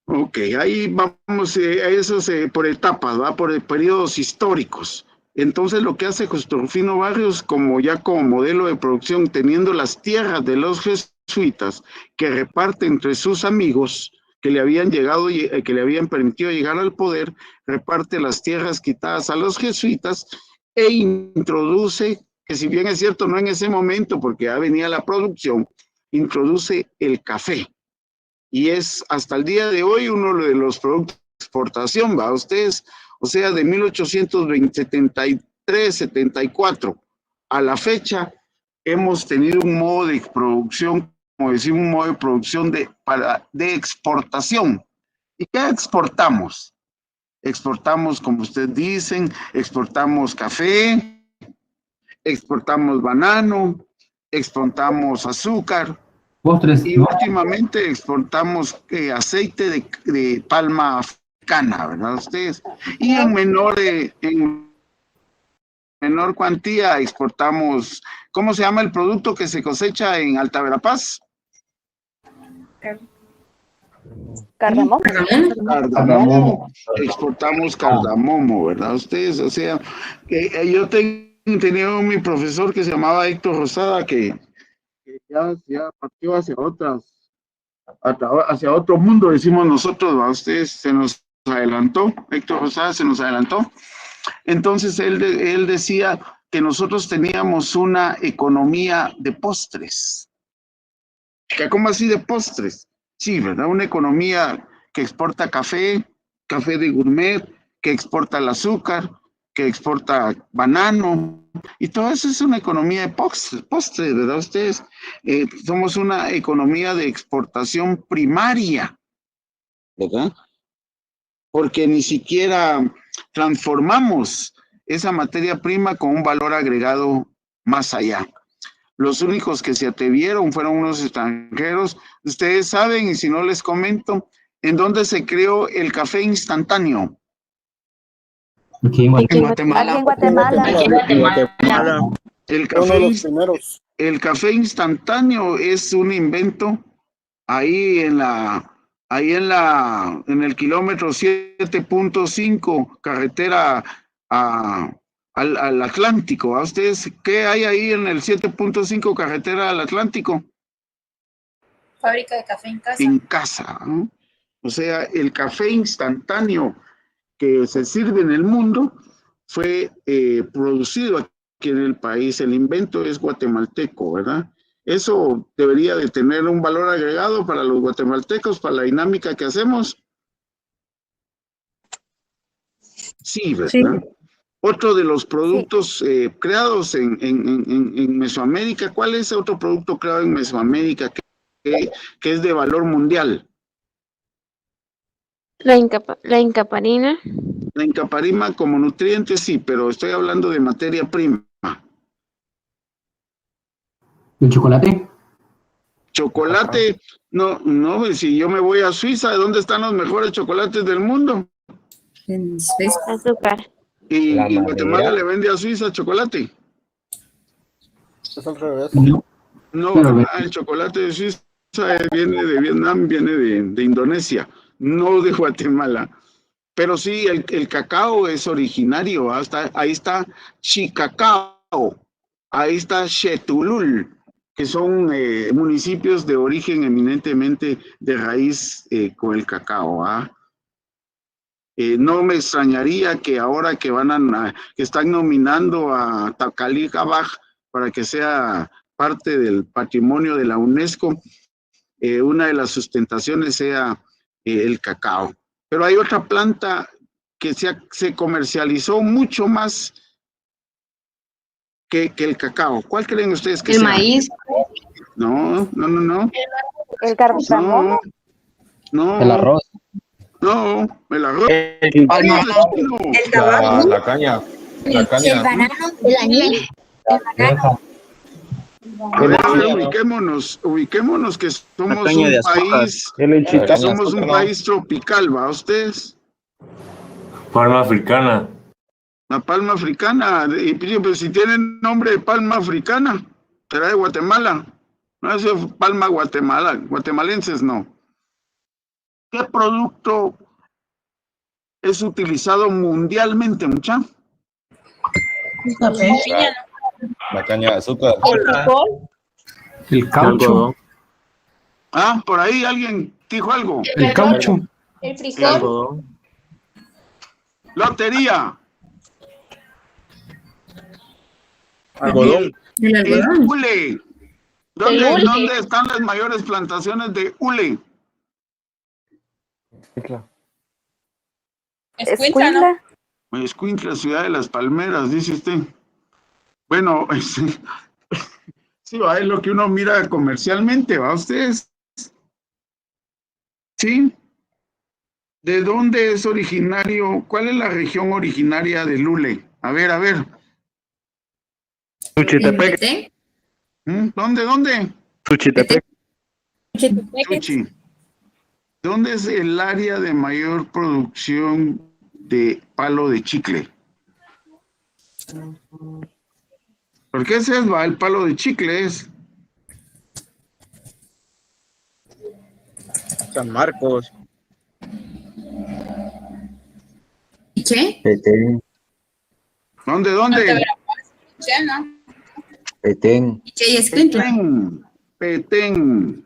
Ok, ahí vamos a eso por etapas, ¿va? Por periodos históricos. Entonces lo que hace Justo Rufino Barrios, como modelo de producción, teniendo las tierras de los jesuitas que reparte entre sus amigos que le habían llegado, que le habían permitido llegar al poder, reparte las tierras quitadas a los jesuitas e introduce, que si bien es cierto, no en ese momento, porque ya venía la producción, introduce el café. Y es hasta el día de hoy uno de los productos de exportación, ¿va? Ustedes, o sea, de 1873, 74 a la fecha, hemos tenido un modo de producción, como decimos, un modo de producción de exportación. ¿Y qué exportamos? Exportamos, como ustedes dicen, exportamos café, exportamos banano, exportamos azúcar, Postres, y ¿no? últimamente exportamos aceite de palma africana, ¿verdad? Ustedes. Y en menor cuantía exportamos, ¿cómo se llama el producto que se cosecha en Alta Verapaz? Cardamomo. Cardamomo. Exportamos cardamomo, ¿verdad? Ustedes, o sea, yo tenía mi profesor que se llamaba Héctor Rosada, que ya partió hacia otro mundo, decimos nosotros, ¿va? Ustedes se nos adelantó, Héctor Rosada se nos adelantó. Entonces él decía que nosotros teníamos una economía de postres. ¿Cómo así de postres? Sí, ¿verdad? Una economía que exporta café de gourmet, que exporta el azúcar, que exporta banano, y todo eso es una economía de postres, ¿verdad? Ustedes, somos una economía de exportación primaria, ¿verdad? Porque ni siquiera transformamos esa materia prima con un valor agregado más allá. Los únicos que se atrevieron fueron unos extranjeros. Ustedes saben, y si no les comento, ¿en dónde se creó el café instantáneo? Aquí en Guatemala. Aquí en Guatemala. El café instantáneo es un invento ahí en el kilómetro 7.5, carretera al Atlántico. ¿A ustedes qué hay ahí en el 7.5, carretera al Atlántico? Fábrica de café en casa. En casa, ¿no? O sea, el café instantáneo que se sirve en el mundo fue producido aquí en el país. El invento es guatemalteco, ¿verdad? Eso debería de tener un valor agregado para los guatemaltecos, para la dinámica que hacemos. Sí, ¿verdad? Sí. Otro de los productos creados en Mesoamérica, ¿cuál es otro producto creado en Mesoamérica que es de valor mundial? La incaparina. La incaparina como nutriente, sí, pero estoy hablando de materia prima. ¿El chocolate? Chocolate, no, si yo me voy a Suiza, ¿dónde están los mejores chocolates del mundo? En Suiza. Azúcar. ¿Y Guatemala le vende a Suiza chocolate? Es al revés. No, el chocolate de Suiza viene de Vietnam, viene de Indonesia, no de Guatemala. Pero sí, el cacao es originario. Ahí está Chicacao, ahí está Chetulul, que son municipios de origen eminentemente de raíz con el cacao. No me extrañaría que ahora que que están nominando a Tacalicabac para que sea parte del patrimonio de la UNESCO, una de las sustentaciones sea el cacao. Pero hay otra planta que se comercializó mucho más que el cacao. ¿Cuál creen ustedes que sea? El maíz. No. El cardamomo. No. El arroz. No, el arroz. El tabaco. La caña. La caña. El banano. El añil. El banano. A ver, ubiquémonos que somos caña de un azúcar. país, que somos un país tropical, ¿va ustedes? Palma africana. La palma africana, pero si tienen nombre de palma africana, será de Guatemala. No es palma Guatemala, guatemalenses no. ¿Qué producto es utilizado mundialmente, mucha? La caña de azúcar. El caucho. Ah, por ahí alguien dijo algo. El caucho. El frijol. Lotería. Algodón. El hule. ¿Dónde están las mayores plantaciones de hule? Escuintla. Escuintla, ciudad de las palmeras, dice usted. Bueno, sí, va, es lo que uno mira comercialmente, ¿va ustedes? Sí. ¿De dónde es originario? ¿Cuál es la región originaria del hule? A ver. Suchitepec. ¿Dónde? Suchitepec. Suchi. ¿Dónde es el área de mayor producción de palo de chicle? ¿Por qué ese va el palo de chicle? Es San Marcos. ¿Qué? Petén. ¿Dónde? Petén. Petén.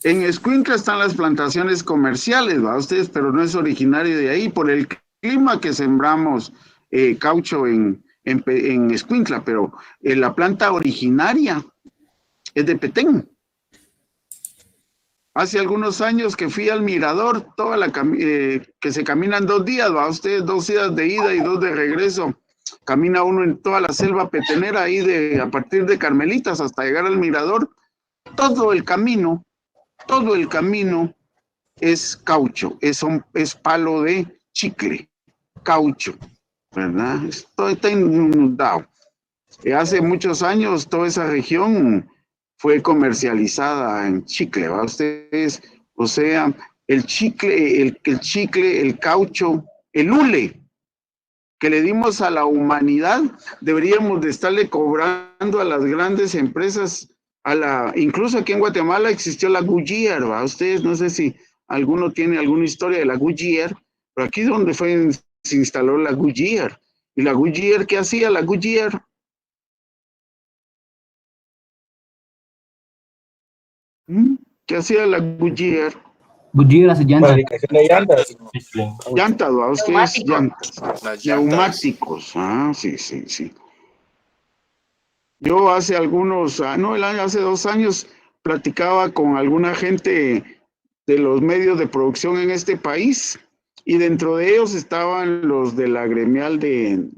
En Escuintla están las plantaciones comerciales, ¿va ustedes? Pero no es originario de ahí, por el clima que sembramos caucho en Escuintla, pero la planta originaria es de Petén. Hace algunos años que fui al mirador, que se caminan 2 días, ¿va ustedes? 2 días de ida y 2 de regreso. Camina uno en toda la selva petenera, ahí a partir de Carmelitas hasta llegar al mirador. Todo el camino es caucho, es palo de chicle, caucho, ¿verdad? Esto está inundado. Hace muchos años toda esa región fue comercializada en chicle, ¿va ustedes? O sea, el chicle, el caucho, el hule que le dimos a la humanidad, deberíamos de estarle cobrando a las grandes empresas, incluso aquí en Guatemala existió la Goodyear, ¿va? Ustedes, no sé si alguno tiene alguna historia de la Goodyear, pero aquí es donde se instaló la Goodyear. ¿Y la Goodyear qué hacía la Goodyear? ¿Qué hacía la Goodyear? Goodyear hace llantas. Fabricación de llantas. Llantas, ¿va? Ustedes, llantas. Neumáticos. Ah, sí. Yo hace hace 2 años platicaba con alguna gente de los medios de producción en este país y dentro de ellos estaban los de la gremial de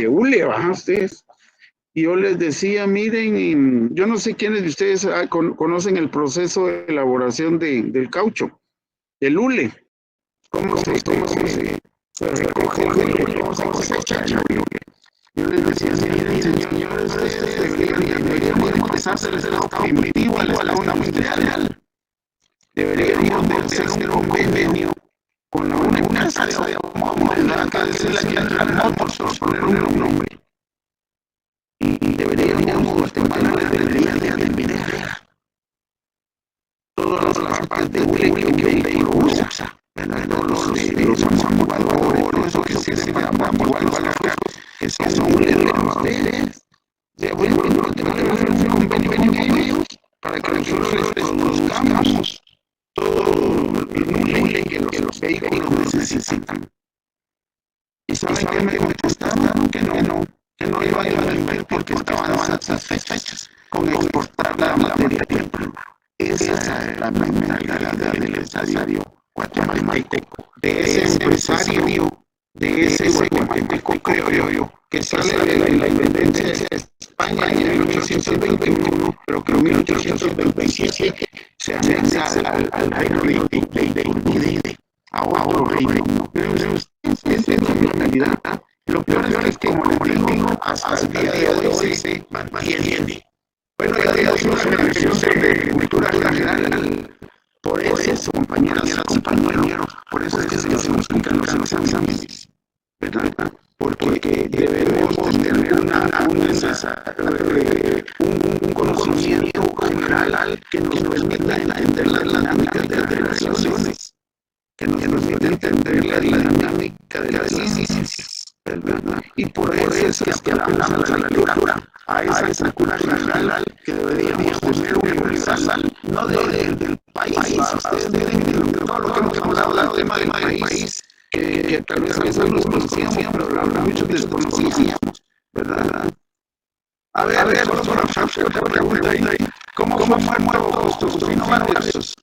hule, ¿va? Ustedes. Y yo les decía, miren, yo no sé quiénes de ustedes conocen el proceso de elaboración del caucho, del hule. ¿Cómo se recoge el hule? ¿Cómo se cosecha el hule? Yo les decía, miren, señores, deberíamos empezar desde el estado primitivo al estado industrial. Deberíamos de hacer un convenio con una empresa de automóviles, que es la General Motors, por poner un nombre. Y deberíamos Guatemala debería de eliminar todas las partes de hule que un vehículo usa, ¿verdad? Los amortiguadores, todo eso que sirve para amortiguar los carros, que son hule de ustedes. Deberíamos tener un convenio con ellos para que nosotros les produzcamos todo el hule que los vehículos necesitan. ¿Y saben qué me contestaron? Que no iban a vender porque estaban satisfechos con exportar la materia prima. Esa es la mentalidad del empresario guatemalteco, de ese empresario, de ese guatemalteco, creo yo, que sale de la independencia de España en 1821, pero que en 1827 se anexa al reino de Iturbide, a otro reino. Esa es la mentalidad. Lo peor es que, como le digo, hasta el día de hoy se mantiene. Bueno, ya dimos una revisión de cultura general. Por eso, compañeras y compañeros, por eso es que se nos explican los exámenes, ¿verdad? Porque debemos tener un conocimiento general que nos permita entender la dinámica de las relaciones, que nos permita entender la dinámica de las ciencias, ¿verdad? Y por eso es que apelamos a la lectura, a esa cultura general que deberíamos tener universal, no del país. Ustedes miren todo lo que hemos hablado del tema del país, que tal vez algunos conocíamos, pero muchos desconocíamos, ¿verdad? A ver, doctora, otra pregunta ahí. ¿Cómo fue muerto Justino Márquez?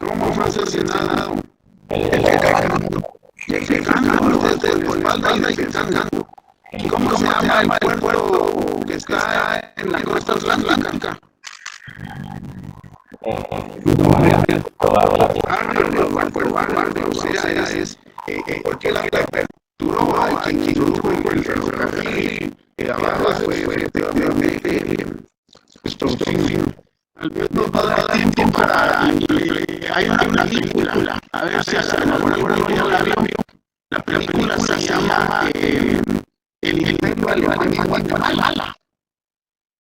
¿Cómo fue asesinado? Defecando desde la espalda y defecando. ¿Cómo se llama el puerto que está en la costa atlántica? Barrio, o sea, es porque la aperturó aquí el ferrocarril, abajo fue efectivamente esto fin. Nos va a dar tiempo para hay una película, a ver si a lo mejor ya la vio. La película se llama El Imperio Alemán en Guatemala.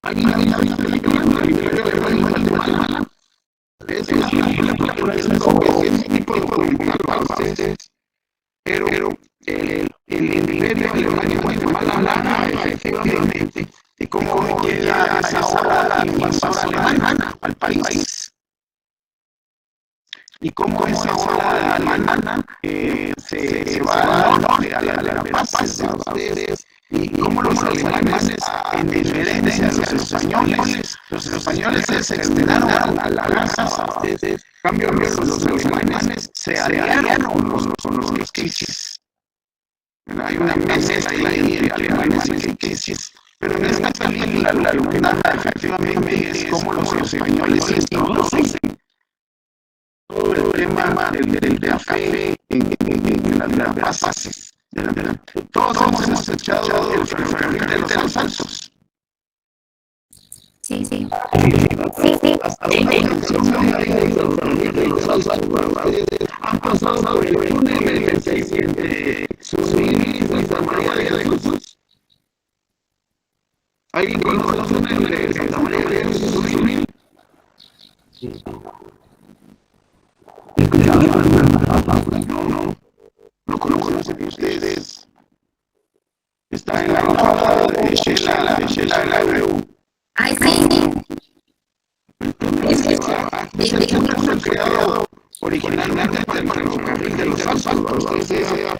¿Alguien ha visto la película del Imperio Alemán en Guatemala? Es una película, es un tipo de documental para ustedes, pero el Imperio Alemán en Guatemala habla efectivamente de cómo llega esa ola invasora alemana al país y cómo esa ola alemana se va al norte, a la paz de ustedes, y cómo los alemanes, en diferencia a los españoles se extendieron a la raza. En cambio, los alemanes se aliaron con los quiches. Hay una mezcla ahí entre alemanes y quiches. Pero en esta película lo que narra efectivamente es cómo los españoles introducen todo el tema del café en las bases. Todos hemos escuchado el ferrocarril de los Altos. Sí. Hasta una canción de los Altos. Han pasado por el túnel entre Susil y Santa María de Jesús. ¿Alguien conoce los túneles de Santa María de Jesús? No conocen ustedes. Está en la bajada de Shela de la Abreu. Ay, sí. Es el túnel fue creado originalmente para el ferrocarril de los Altos. O sea,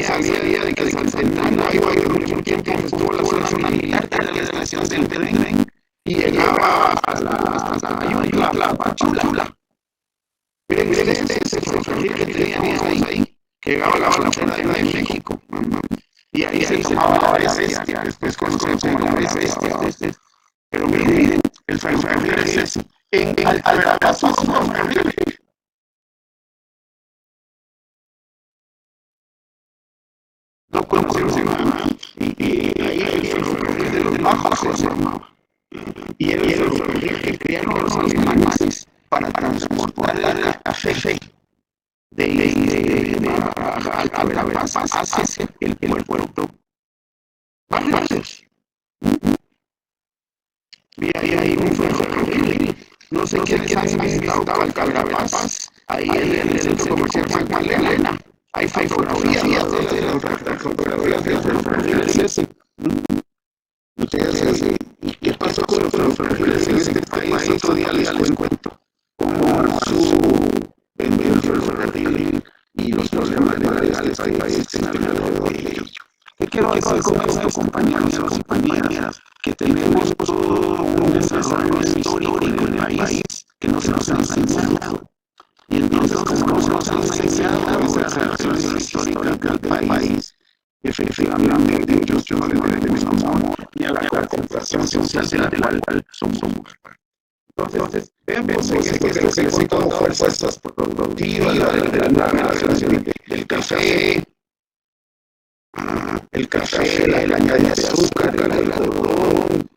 salía de que Santa Ana iba mucho tiempo, estuvo la zona militar de la estación del tren y llegaba hasta Ayuntla, la Pachula. Miren, ese ferrocarril que teníamos ahí, que llegaba a la frontera de México. Y ahí se llamaba la Bestia, después conocido como la Bestia. Pero miren, el ferrocarril es ese. En Altagracia es un ferrocarril. No conocemos nada. Y ahí el ferrocarril de los Bajos se llamaba. Y era el ferrocarril que crearon los alemanes para transportar el café de Verapaz hacia el puerto Barrios. Y ahí hay un ferrocarril. No sé quiénes han visitado Verapaz. Ahí en el centro comercial San Magdalena. Hay fotografías de las fotografías del ferrocarril ese. Ustedes, ¿y qué pasó con los ferrocarriles en este país? Otro día les cuento cómo el ferrocarril y los problemas legales que existen alrededor de ello. ¿Qué quiero decir con esto, compañeros y compañeras? Que tenemos todo un desarrollo histórico en el país que no se nos ha enseñado. Y entonces, como no se nos ha enseñado esa relación histórica del país, efectivamente, muchos no le tenemos amor ni a la concentración social de la cual somos parte. Entonces, vemos que se con fuerzas productivas, la relación del café, el café, la caña de azúcar, el algodón,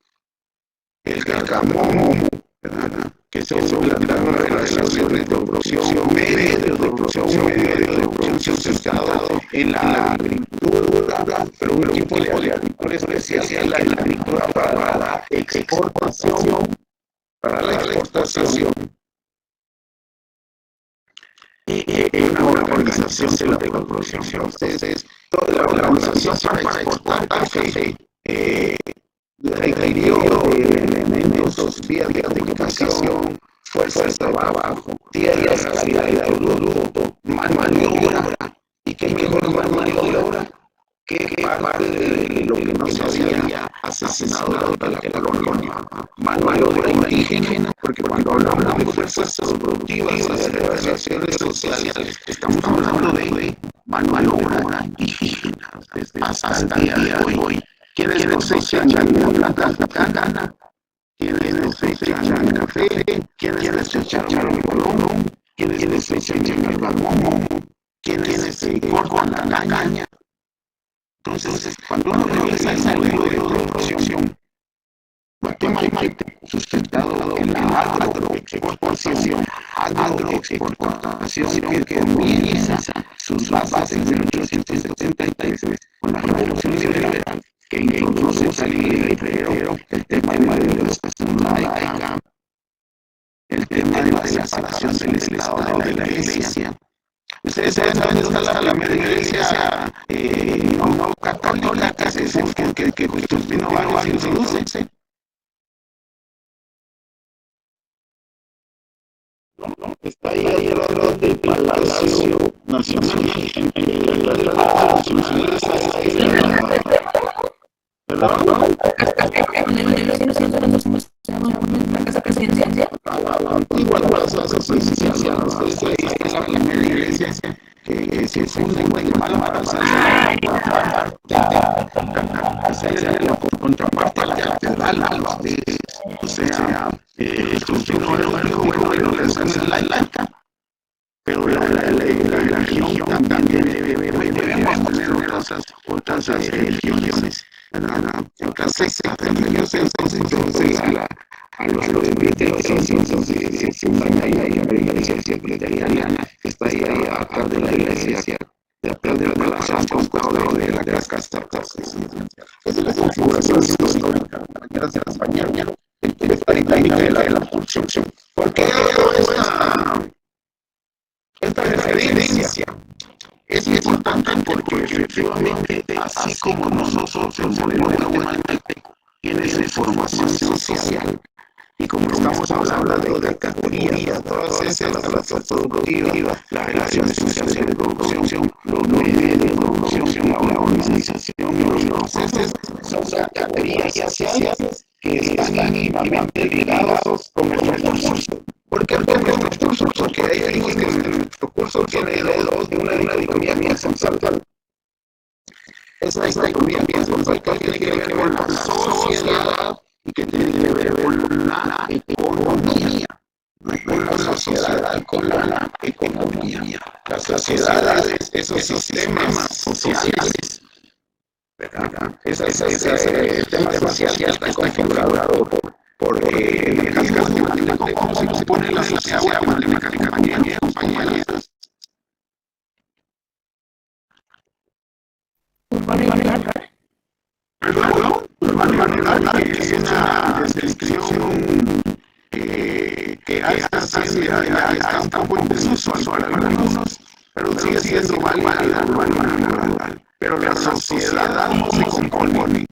el cardamomo, ¿verdad? Que son las relaciones de producción media, de producción centrado en la agricultura, pero un tipo de agricultura especial que es la agricultura para la exportación, una organización de la producción. Entonces, toda la organización para exportar café requirió de elementos, vías de comunicación, fuerza de trabajo, tierras, calidad de producto, mano de obra, y qué mejor mano de obra que parte de lo que no se había asesinado durante la colonia, mano de obra indígena, porque cuando hablamos de fuerzas productivas, de relaciones sociales, estamos hablando de mano de obra indígena, hasta el día de hoy. Quienes cosechan la planta africana, quienes cosechan café, quienes cosechan el algodón, quienes cosechan el cardamomo, quienes cortan la caña. Entonces, cuando uno regresa ese modelo de producción matemático sustentado en la agroexportación, que comienza sus bases en 1873 con la Revolución Liberal, que introduce primero el tema de la educación laica, el tema de la separación del Estado de la Iglesia. Ustedes saben dónde está la iglesia no católica que Justino Vargas introduce. Está ahí alrededor del Palacio Nacional, en la Palacio Nacional. Igual Plaza Presidencial, ustedes ahí está la primera iglesia que se funda en Guatemala para hacer la contraparte a la catedral, o sea, Justino Vargas dijo, bueno, la es laica, pero la religión también debemos tener otras religiones, otras sectas religiosas. Entonces a los presbiterianos se fundan ahí la iglesia presbiteriana, que está ahí atrás de la iglesia, atrás de la costado de la cascada. Es de la configuración histórica, la manera de acompañar esta dinámica de la producción. ¿Por qué esta referencia? Es importante porque efectivamente, así como nosotros el modelo guatemalteco tiene esa formación social, y como estamos hablando de categorías, todas esas, las relaciones productivas, las relaciones sociales de producción, los medios de producción, la organización, los procesos, son categorías sociales que están íntimamente ligados con el recurso. ¿Por qué con el recurso? Porque ahí dijimos que el recurso tiene de una dicotomía bien conceptual. Esa dicotomía bien conceptual tiene que ver con la sociedad y que tiene que ver con la economía. No es con la sociedad, con la economía. Las sociedades, esos sistemas sociales, ¿verdad? Ese sistema social está configurado porque el casco guatemalteco, ¿cómo se compone la sociedad guatemalteca, compañeros? Es una descripción que está haciendo ya está un poco en desuso para algunos, pero sigue siendo válida. Pero la sociedad no se compone.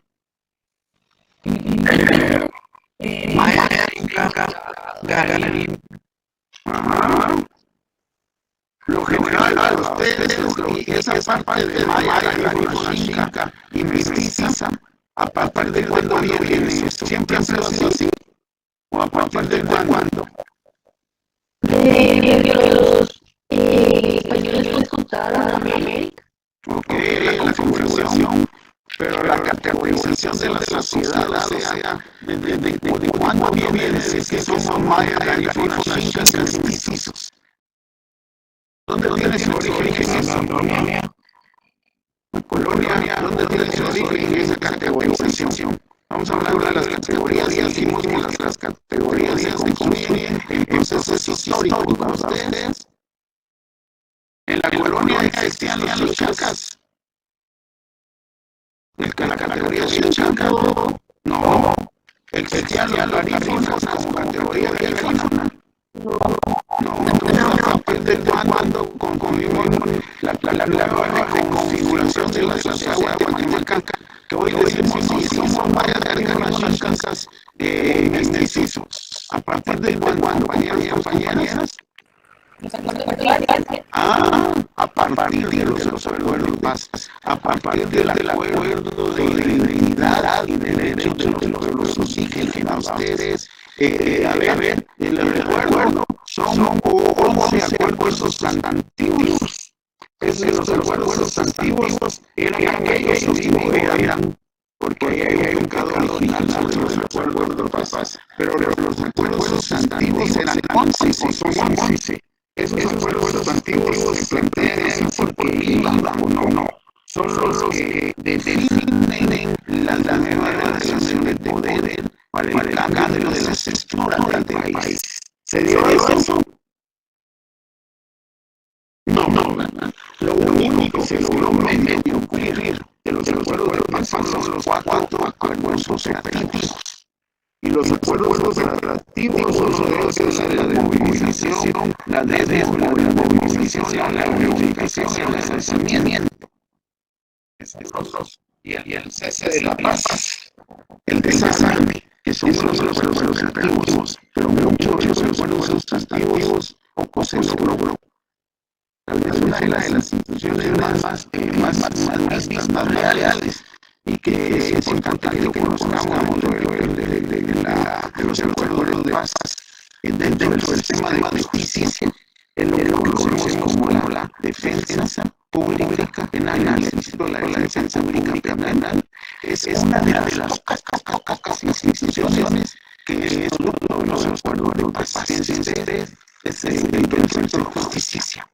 Lo general a ustedes, esa parte de Maya, Garífuna y Mestiza, ¿a partir de cuándo viene eso? ¿Siempre ha sido así? ¿O a partir de cuándo? Los españoles conquistaron América. Ok, la configuración, pero la categorización de la sociedad, o sea, ¿de cuándo viene de que somos mayas, garífunas, incas y mestizos? ¿Dónde tiene su origen eso? colonia, ¿dónde tiene su origen esa categorización? Vamos a hablar de las categorías, dijimos que las categorías se construyen en procesos históricos para ustedes. En la colonia existían los chacas. La categoría de chaca, no. Existían los garífunas como categoría garífuna. No, entonces a partir de cuando concluimos la nueva reconfiguración de la sociedad guatemalteca, que hoy decimos sí, son varias garífunas chacas mestizos. A partir de cuando, compañeros y compañeras, a partir de los acuerdos de paz, a partir del acuerdo de identidad y de derechos de los pueblos indígenas, ustedes, a ver, el recuerdo son 11 acuerdos antiguos. Esos acuerdos antiguos eran aquellos que eran, porque hay un pecado original sobre los acuerdos de paz, pero los acuerdos antiguos eran 11, son 11. Esos acuerdos antiguos se plantean porque iban o no. Son los que definen la nueva relación de poder para el cambio de las estructuras del país. ¿Se dio eso? No. Lo único que se logró medio cumplir de los acuerdos de paz son los 4 acuerdos operativos. Y los acuerdos operativos son los de la desmovilización, la desmovilización, la unificación, el alzamiento. Y el cese de la paz, el desarme, que son los acuerdos operativos, pero muchos de los acuerdos sustantivos poco se logró. Tal vez una de las instituciones más reales y que es importante que lo conozcamos de los acuerdos de paz dentro del sistema de justicia, en lo que conocemos como la defensa pública penal. El Instituto de la Defensa Pública Penal es una de las pocas instituciones que es fruto de los acuerdos de paz. Es dentro del centro de justicia.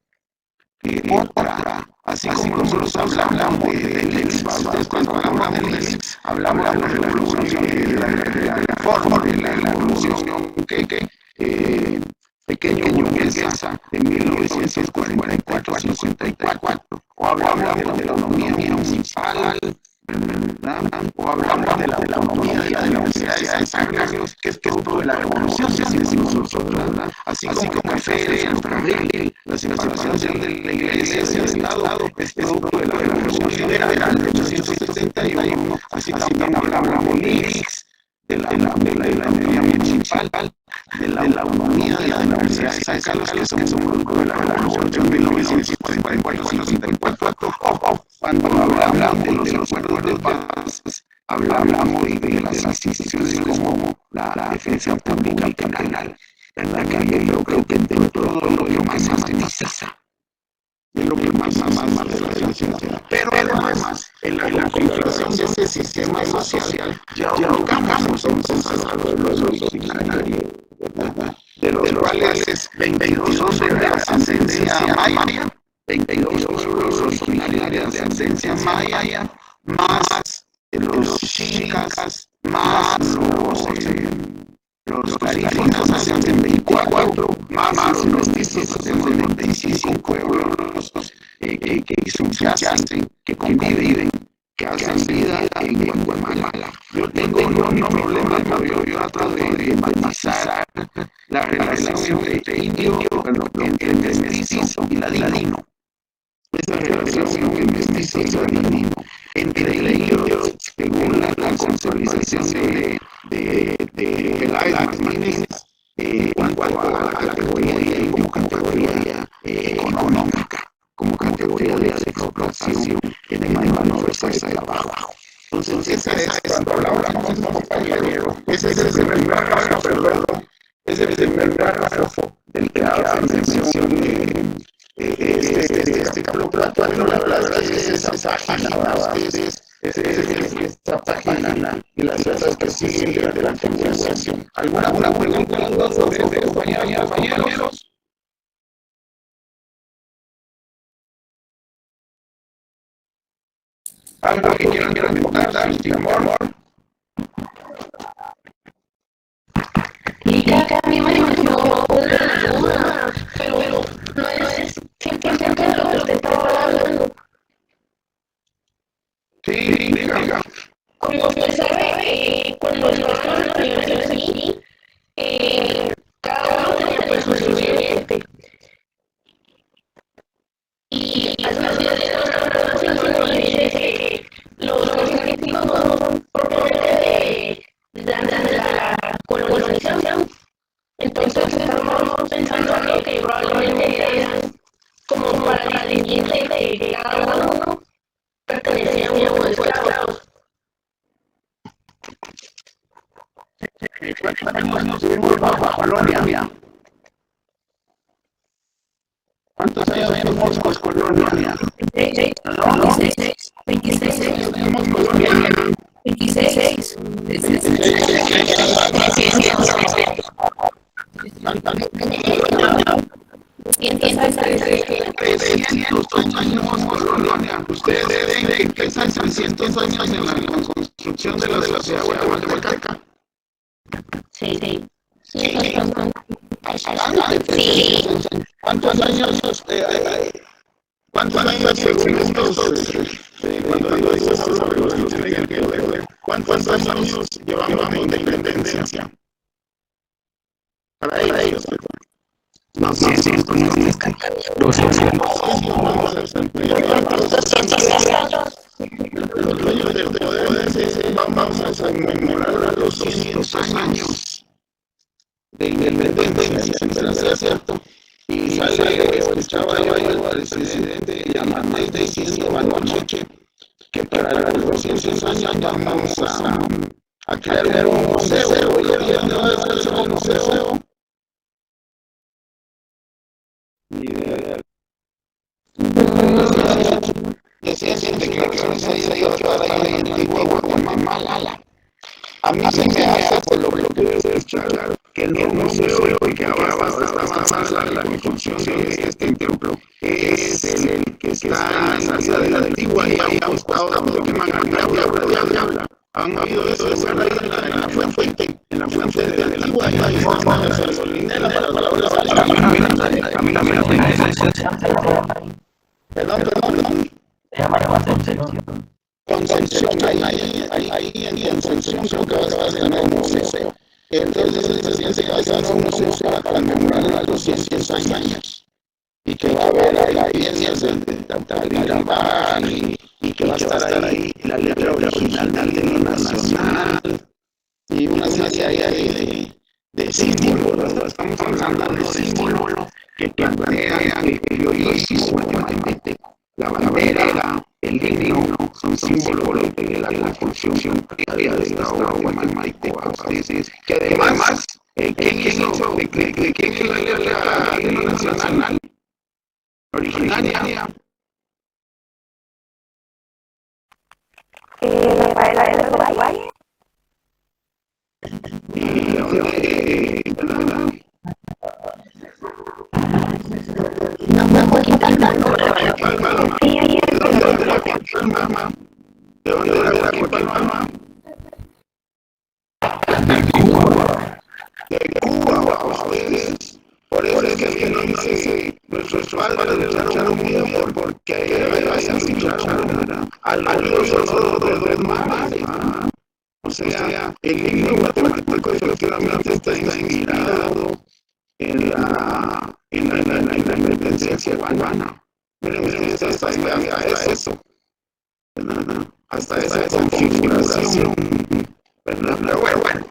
Así como nosotros hablamos del ex, cuando hablamos del ex, hablamos de la revolución, de la reforma, de la revolución pequeño burguesa de 1944-54, o hablamos de la autonomía municipal, o hablamos de la autonomía de la Universidad de San Carlos, que es fruto de la revolución, decimos nosotros, así como el ferrocarril, la separación de la iglesia del Estado, es fruto de la revolución liberal de 1871, así también hablamos del IRIX, de la autonomía municipal, de la autonomía de la Universidad de San Carlos, que son fruto de la revolución de 1944, cuando hablamos de los acuerdos de paz, hablamos de las instituciones como la defensa pública penal, en la que yo creo que entre todo lo que más matiza, es lo que más de la relación. Pero además, en la configuración de ese sistema social, ya buscamos entonces a los pueblos originarios, de los cuales 22 son de ascendencia maya, 22 pueblos originarios de ascendencia maya, más los chicas, más los garífunas hacen 24, más los mestizos hacen 25 pueblos que subyacen, que conviven, que hacen vida en Guatemala. Yo tengo mi problema, yo trato de matizar la relación entre indio, entre mestizo y ladino. Esa relación entre mestizo y ladino, entre ellos, según la conceptualización de Peláez Martínez, en cuanto a la categoría como categoría económica, como categoría de explotación de mano de fuerza de trabajo. Entonces, esa es cuando hablamos como compañero. Ese es el primer párrafo, del que hace mención este capítulo. Bueno, la verdad es que esa página y las otras que siguen de la configuración. ¿Alguna pregunta sobre compañeros? Algo que quieran comentar, sin amor. Y que a mí me entró una duda, pero no es 100% de lo que usted estaba hablando. Sí, diga. Como usted sabe, cuando estaban las elecciones aquí, cada uno tenía pues su sirviente. Y hace unos días estaba pensando y dice que los argentinos no son propiamente de la colonización. Entonces estamos pensando que probablemente eran como para distinguir de que cada uno pertenecía a un grupo de esclavos. Colonia. ¿Cuántos años tenemos colonia? 26. 300 años colonia. Ustedes ven que están 300 años en la construcción de la sociedad guatemalteca. Sí. ¿Cuántos años según estos, cuando digo estos abuelos, cuántos años llevamos de independencia? Para ellos. No sé, 200 Los dueños del poder dicen, vamos a conmemorar los 200 años de independencia, siempre sea cierto. Y sale, escuchaba yo al presidente Yamatei diciendo anoche que para los 200 años vamos a crear un museo, y el gobierno va a hacer un museo. Decía siempre que se iba a quedar ahí en el antiguo Guatemala. A mí se me hace por lo que debe escuchar que el nuevo museo y que ahora está avanzada la construcción de este templo es el que está en la salida de la antigua y a un costado de lo que habla. Han oído eso de lugar ahí en la fuente de la antigua y ahí es donde se solinera para la palabra Perdón. Concepción, ahí en Concepción creo que va a ser el nuevo museo. Entonces el presidente va a hacer un museo para conmemorar los 200 años. Y que va a haber ahí piezas de Tatarigabán y que va a estar ahí la letra original del himno nacional y una serie ahí de símbolos. Estamos hablando de símbolos que plantean el criollismo guatemalteco. La bandera, el himno, son símbolos de la construcción diaria del Estado guatemalteco. Que además, ¿quién hizo que la letra del himno nacional originaria? Rafaela del Uruguay. ¿Y dónde? No me puedo quitar tanto. ¿De dónde era Joaquín Palma? De Cuba, ustedes. Por eso es que alguien dice, nuestros padres lucharon mucho porque hayan luchado al lado de los demás. O sea, el himno guatemalteco efectivamente está inspirado en la independencia cubana. Miren, hasta eso. Hasta esa configuración, ¿verdad? Pero bueno,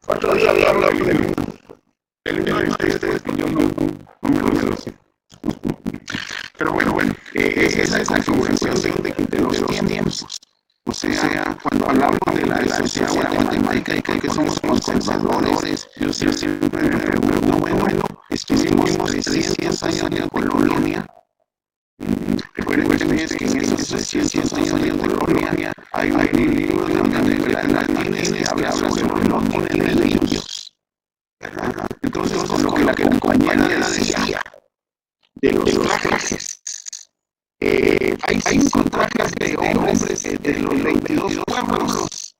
otro día hablamos del himno yo no me lo sé. Pero bueno, esa configuración de los tiempos. O sea, cuando hablamos de la sociedad guatemalteca y que somos conservadores, yo siempre me pregunto, bueno, estuvimos 300 años de colonia. Recuerden ustedes que en esos 300 años de colonia hay un libro de una negra Martínez que habla sobre los monederillos, ¿verdad? Entonces, con lo que la compañera decía de los trajes, Hay 5 trajes de hombres de los 22 pueblos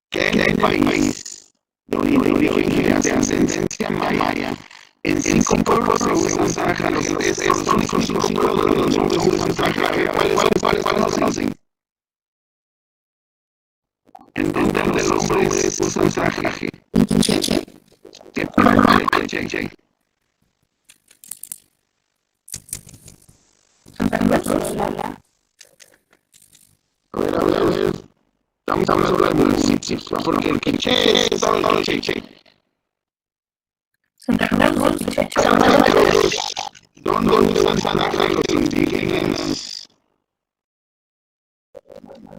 que en el país de origen de ascendencia maya. En 5 pueblos se usan trajes. Estos únicos 5 pueblos donde se usan trajes. ¿Cuáles conocen? En donde los hombres usan traje. ¿Qué parte de Cheche? A ver. Estamos hablando del municipio, porque el Quiché es todo el Cheche. ¿Dónde usan traje los indígenas?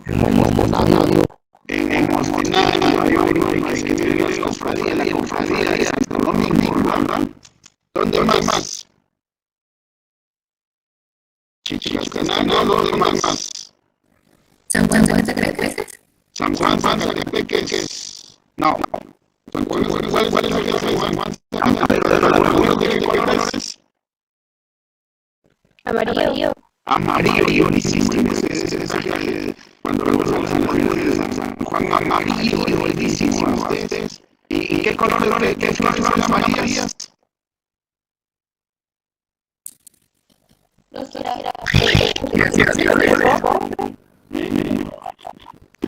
En Momonario. En Momonario hay que tienen la cofradía de Santo Domingo, ¿verdad? ¿Dónde más? Chichicastenango, ¿dónde más? San Juan Zacatepec. San Juan Zacatepec. No. ¿Cuál es la que San Juan Zacatepec? ¿De qué colores? Amarillo. Amarillo, buenísimo. Cuando vemos a las mujeres de San Juan, amarillo, buenísimo ustedes. ¿Y qué colores, qué flores son amarillas?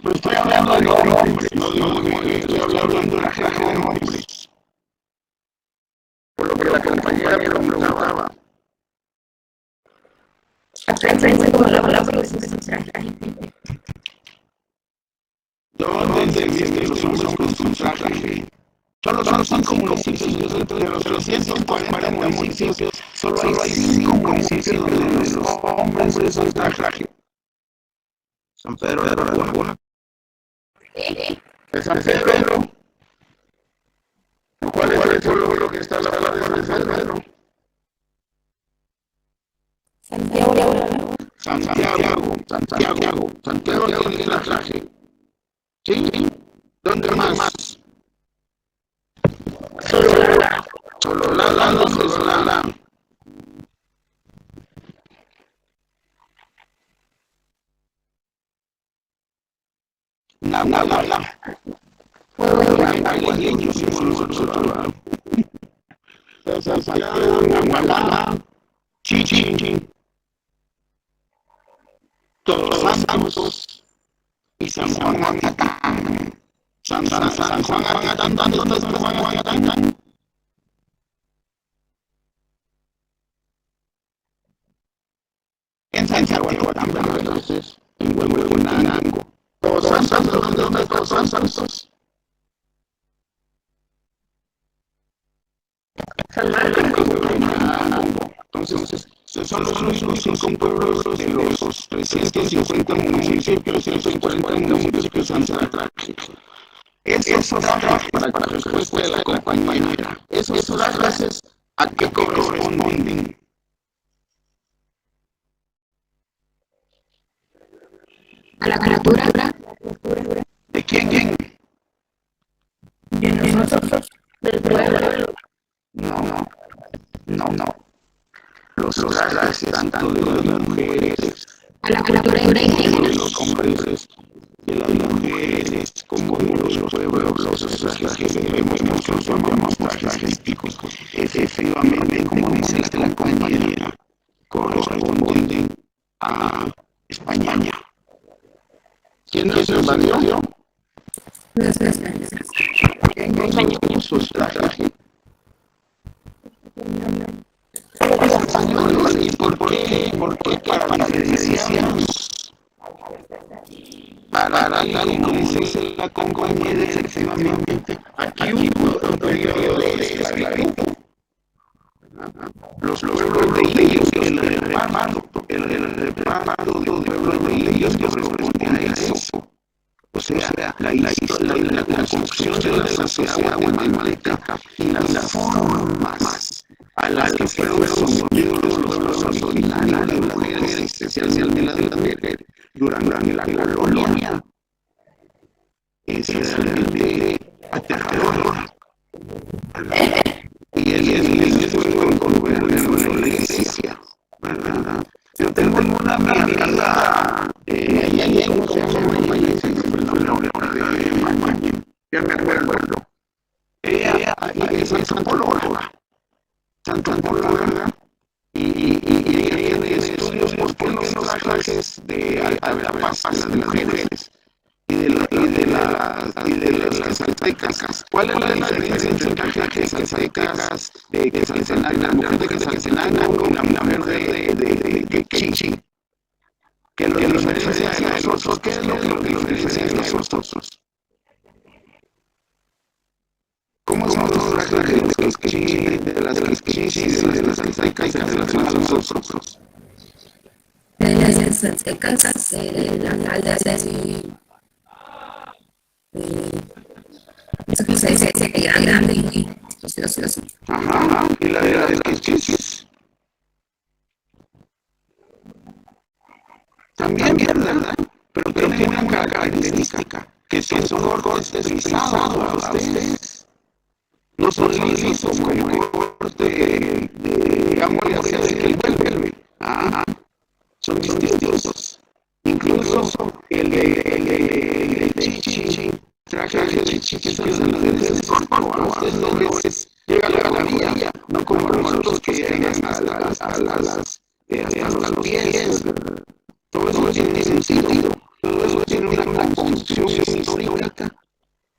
Pues estoy hablando de hombres, no de mujeres, estoy hablando de la gente de hombres. Por lo que la compañera me lo preguntaba. ¿Dónde se visten los hombres con su traje? Solo son 5 municipios, de los 140 municipios, solo hay 5 municipios donde los hombres usan traje. San Pedro de Aragua. ¿De San Pedro? ¿Cuál es el pueblo que está a la hora de San Pedro? Santiago tiene traje. ¿Sí? ¿Dónde más? Sololá. ¿Dónde es Sololá? Nahualá. Nahualá. Chichi. Todos los santos. Y San Juan Agatán. San Juan Agatán, ¿dónde está San Juan Agatán? En Santiago, entonces, en Huehuetenango. Todos santos, ¿dónde están todos santos? San Marcos. Entonces, son los únicos 5 pueblos de los 350 municipios, 140 municipios que usan traje. Esos trajes, para la respuesta de la compañera, esos trajes, ¿a qué corresponden? A la cultura. ¿De quién? De nosotros. Del pueblo. No. Los trajes tanto de las mujeres, A la cultura indígena. de los hombres, de las mujeres, como de los pueblos, los trajes que vemos, nosotros llamamos trajes típicos. Efectivamente, como dice la compañera, corresponden a España. ¿Quién nos invadió? En sus trajes. ¿Y por qué para diferenciarnos? Para como dice la compañera, efectivamente, aquí hubo un periodo de esclavitud. Los pueblos de ellos, el reparto de pueblos de ellos que corresponde a eso. O sea, la construcción de la sociedad guatemalteca y las formas a las que fueron sometidos los pueblos originarios, las mujeres, especialmente las mujeres, durante la colonia, es realmente aterrador. Y él fue con la iglesia, ¿verdad? Yo tengo una amiga antropóloga, ¿verdad? Y ella tiene estudios por qué los trajes de alta paz de las mujeres y de las quetzaltecas. ¿Cuál es la diferencia entre quetzaltecas de Quetzaltenango, la mujer de Quetzaltenango y la mujer de Quechi? ¿Qué lo diferencia de los otros? ¿Qué es lo que diferencia de los otros? ¿Cómo son los trajes de las quechis, de las quetzaltecas y de los otros? De las quetzaltecas, las faldas así, eso que se dice que grande y precioso. Ajá, y la de las quechis. También, ¿verdad? Pero tiene una característica, que son cortes rizados a ustedes. No son lisos como el corte de digamos, de que vuelve. Ajá. Son distintos. Incluso el de Chichi, traje de Chichi, que son las veces corto, a ustedes no veces llega a la villa, no como nosotros que llegan hasta los pies. Todo eso tiene sentido, todo eso tiene una construcción histórica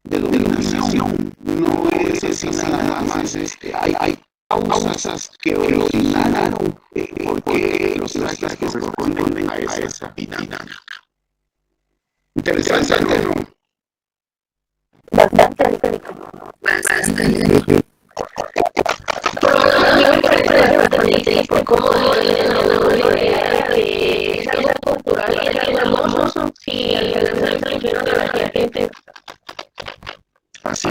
de dominación. No es así nada más, hay causas que originaron porque los trajes corresponden a esa dinámica. Interesante, ¿no? Bastante. Por cómo es algo cultural y es algo hermoso, si al final se refiere a la gente. Así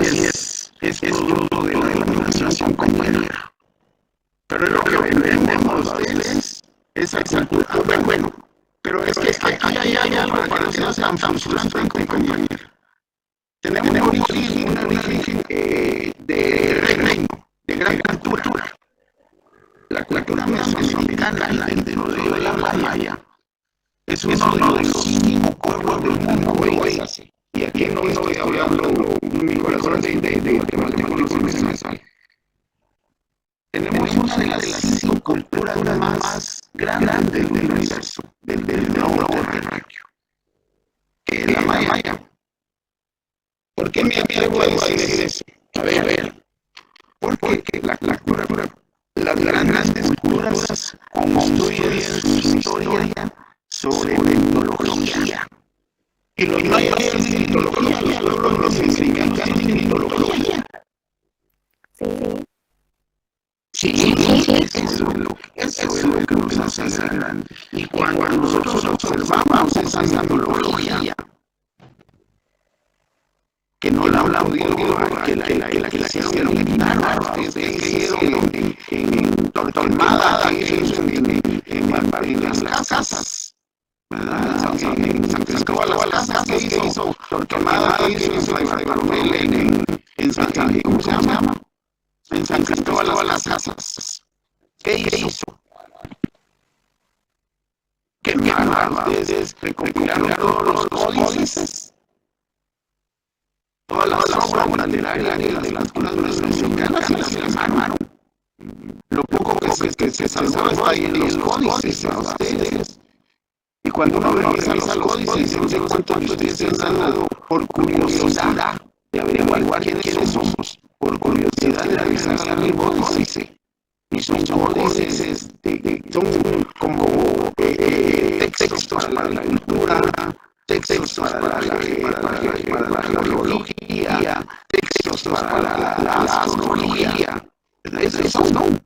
es fruto de la iluminación, compañera. Pero es lo que vendemos ustedes, esa cultura. Bueno, pero es que aquí hay algo para que no sea tan frustrante, compañera. Tenemos un origen de reino, de gran cultura. La cultura mesoamericana dentro de la maya es uno de los 5 pueblos del mundo hoy. Y aquí no estoy hablando mi corazón de matemáticos universal. Tenemos una de las 5 culturas más grandes del universo, del globo terráqueo, que es la maya. ¿Por qué me atrevo a decir eso? A ver, porque las grandes culturas construyen su historia sobre mitología. Y los mayas tienen mitología, los mexicanos tienen mitología. Sí, eso es lo que nos hace ser grandes. Y cuando nosotros observamos esa mitología, que no la han podido, que la quisieron quitar, que hicieron en Torquemada, en las casas, ¿verdad? En San Cristóbal, las casas que hizo Torquemada, que hizo en Fray Bartolomé, en San Cristóbal, ¿cómo se llama? En San Cristóbal, las casas. ¿Qué hizo? Que ustedes recopilaron todos los códices, todas las obras literarias de las culturas mexicanas y las plasmaron. Lo poco que se salvó está ahí en los códices a ustedes. Y cuando uno revisa los códices, no sé cuántos de ustedes se han dado por curiosidad de averiguar quiénes somos, por curiosidad de revisar el códice. Y son códices, son como textos para la cultura, textos para la geología, textos para la astronomía. Esos son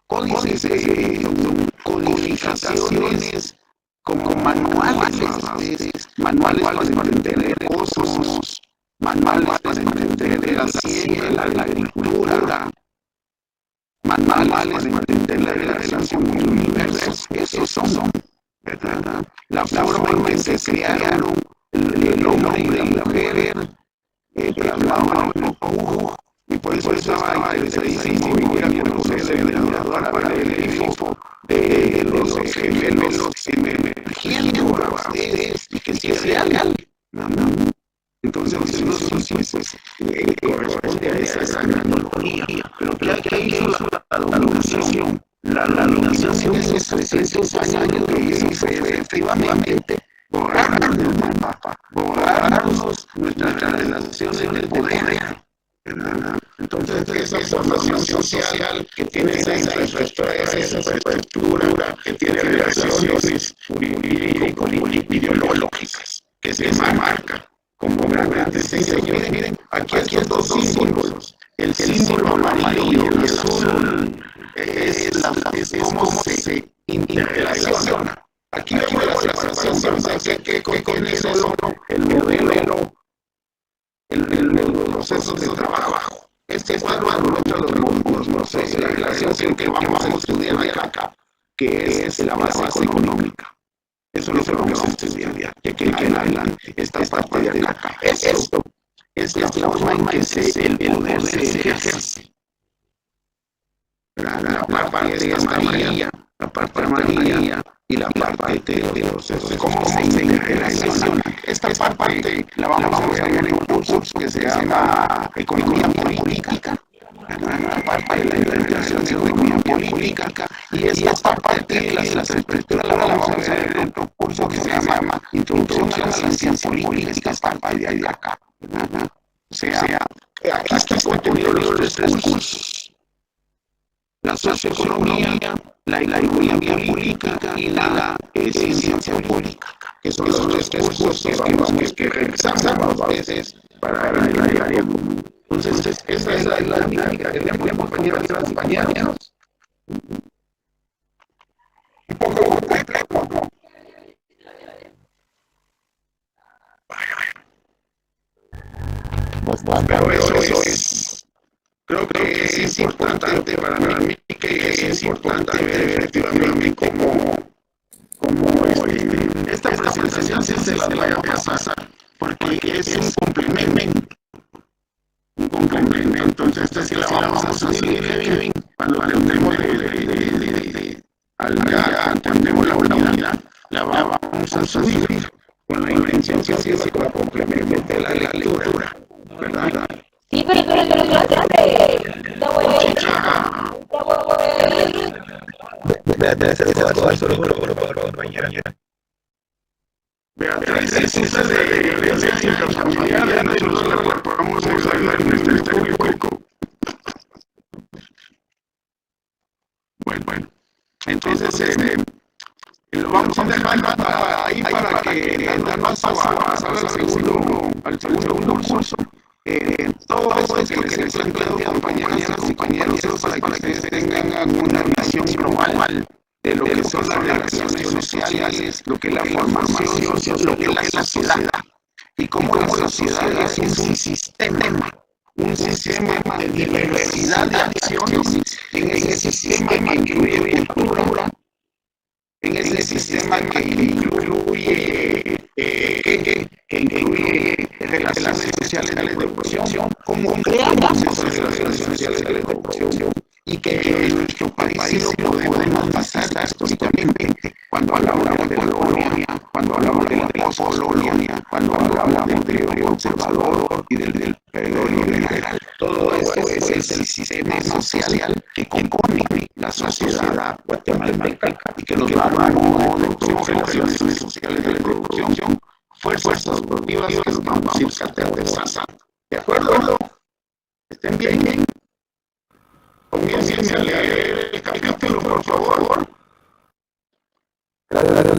códices, son codificaciones, como manuales para entender cosmos, manuales para entender la ciencia, la agricultura, manuales para entender la relación con el universo. Esos son, ¿verdad? La forma en que se crearon el hombre y la mujer, plasmaban un poco. Y por eso estaba interesadísimo ir a conocer el mirador para ver el grifo de los gemelos emergiendo a ustedes y que sí es real. Entonces, eso corresponde a esa gran mitología. Pero ¿qué hizo dominación. La dominación de esos 300 años que hizo fue efectivamente borrarnos del mapa, borrarnos nuestras relaciones de poder. Entonces, esa formación social que tiene esa infraestructura, que tiene relaciones jurídico-ideológicas, que se marca como grandes diseños. Miren, aquí estos dos símbolos, el símbolo amarillo y el azul, es como se interrelaciona. Aquí vemos la separación, que contiene solo el modelo, los procesos de trabajo. Este cuadro muestra los procesos de relación que vamos a estudiar acá, que es la base económica. Eso es lo que vamos a estudiar de aquí en adelante. Esta parte de acá. Esto es la forma en que el poder se ejerce. La parte amarilla, y la parte de los procesos, cómo se interrelaciona. Esta parte la vamos a ver en un curso que se llama Economía Política. La parte de la relación de economía política. Y esta parte de la estructura la vamos a ver en otro curso que se llama Introducción a la Ciencia Política. Esta parte de ahí acá. O sea, aquí está contenido los tres cursos. La socioeconomía, la economía política y la ciencia política, que son los tres cursos que realizamos dos veces para el área común. Entonces, esa es la dinámica que tenemos, compañeros y compañeras. Un poco complejo, ¿no? Pero eso es. Creo que es importante para mí, que es importante ver efectivamente cómo esta presentación se la vaya a pasar, porque es un complemento. Entonces, esta sí la vamos a subir, Kevin, cuando tendremos ya entendemos la unidad, la vamos a subir con la intención que así se va complemente la lectura, ¿verdad? Sí, pero Beatriz es esa de centro familiar, nosotros la vamos a usar en este histórico. Bueno, entonces lo vamos a dejar ahí para que nos pasamos al segundo curso. Todo esto que les han planteado, compañeras y compañeros, es para que ustedes tengan una visión global de lo que son las relaciones sociales, lo que es la formación, lo que es la sociedad, y cómo la sociedad es un sistema de diversidad de acciones, en ese sistema que incluye cultura, en ese sistema que incluye relaciones sociales de producción, cómo creamos esas relaciones sociales de producción, y que en nuestro país lo podemos basar históricamente cuando hablamos de colonia, cuando hablamos de la poscolonia, cuando hablamos del periodo conservador y del periodo liberal. Todo eso es el sistema social que compone la sociedad guatemalteca y que nos da las relaciones sociales de producción, fuerzas productivas que nos vamos a ir categorizando. ¿De acuerdo? Estén bien. Comiencen a leer el capítulo, por favor. Gracias.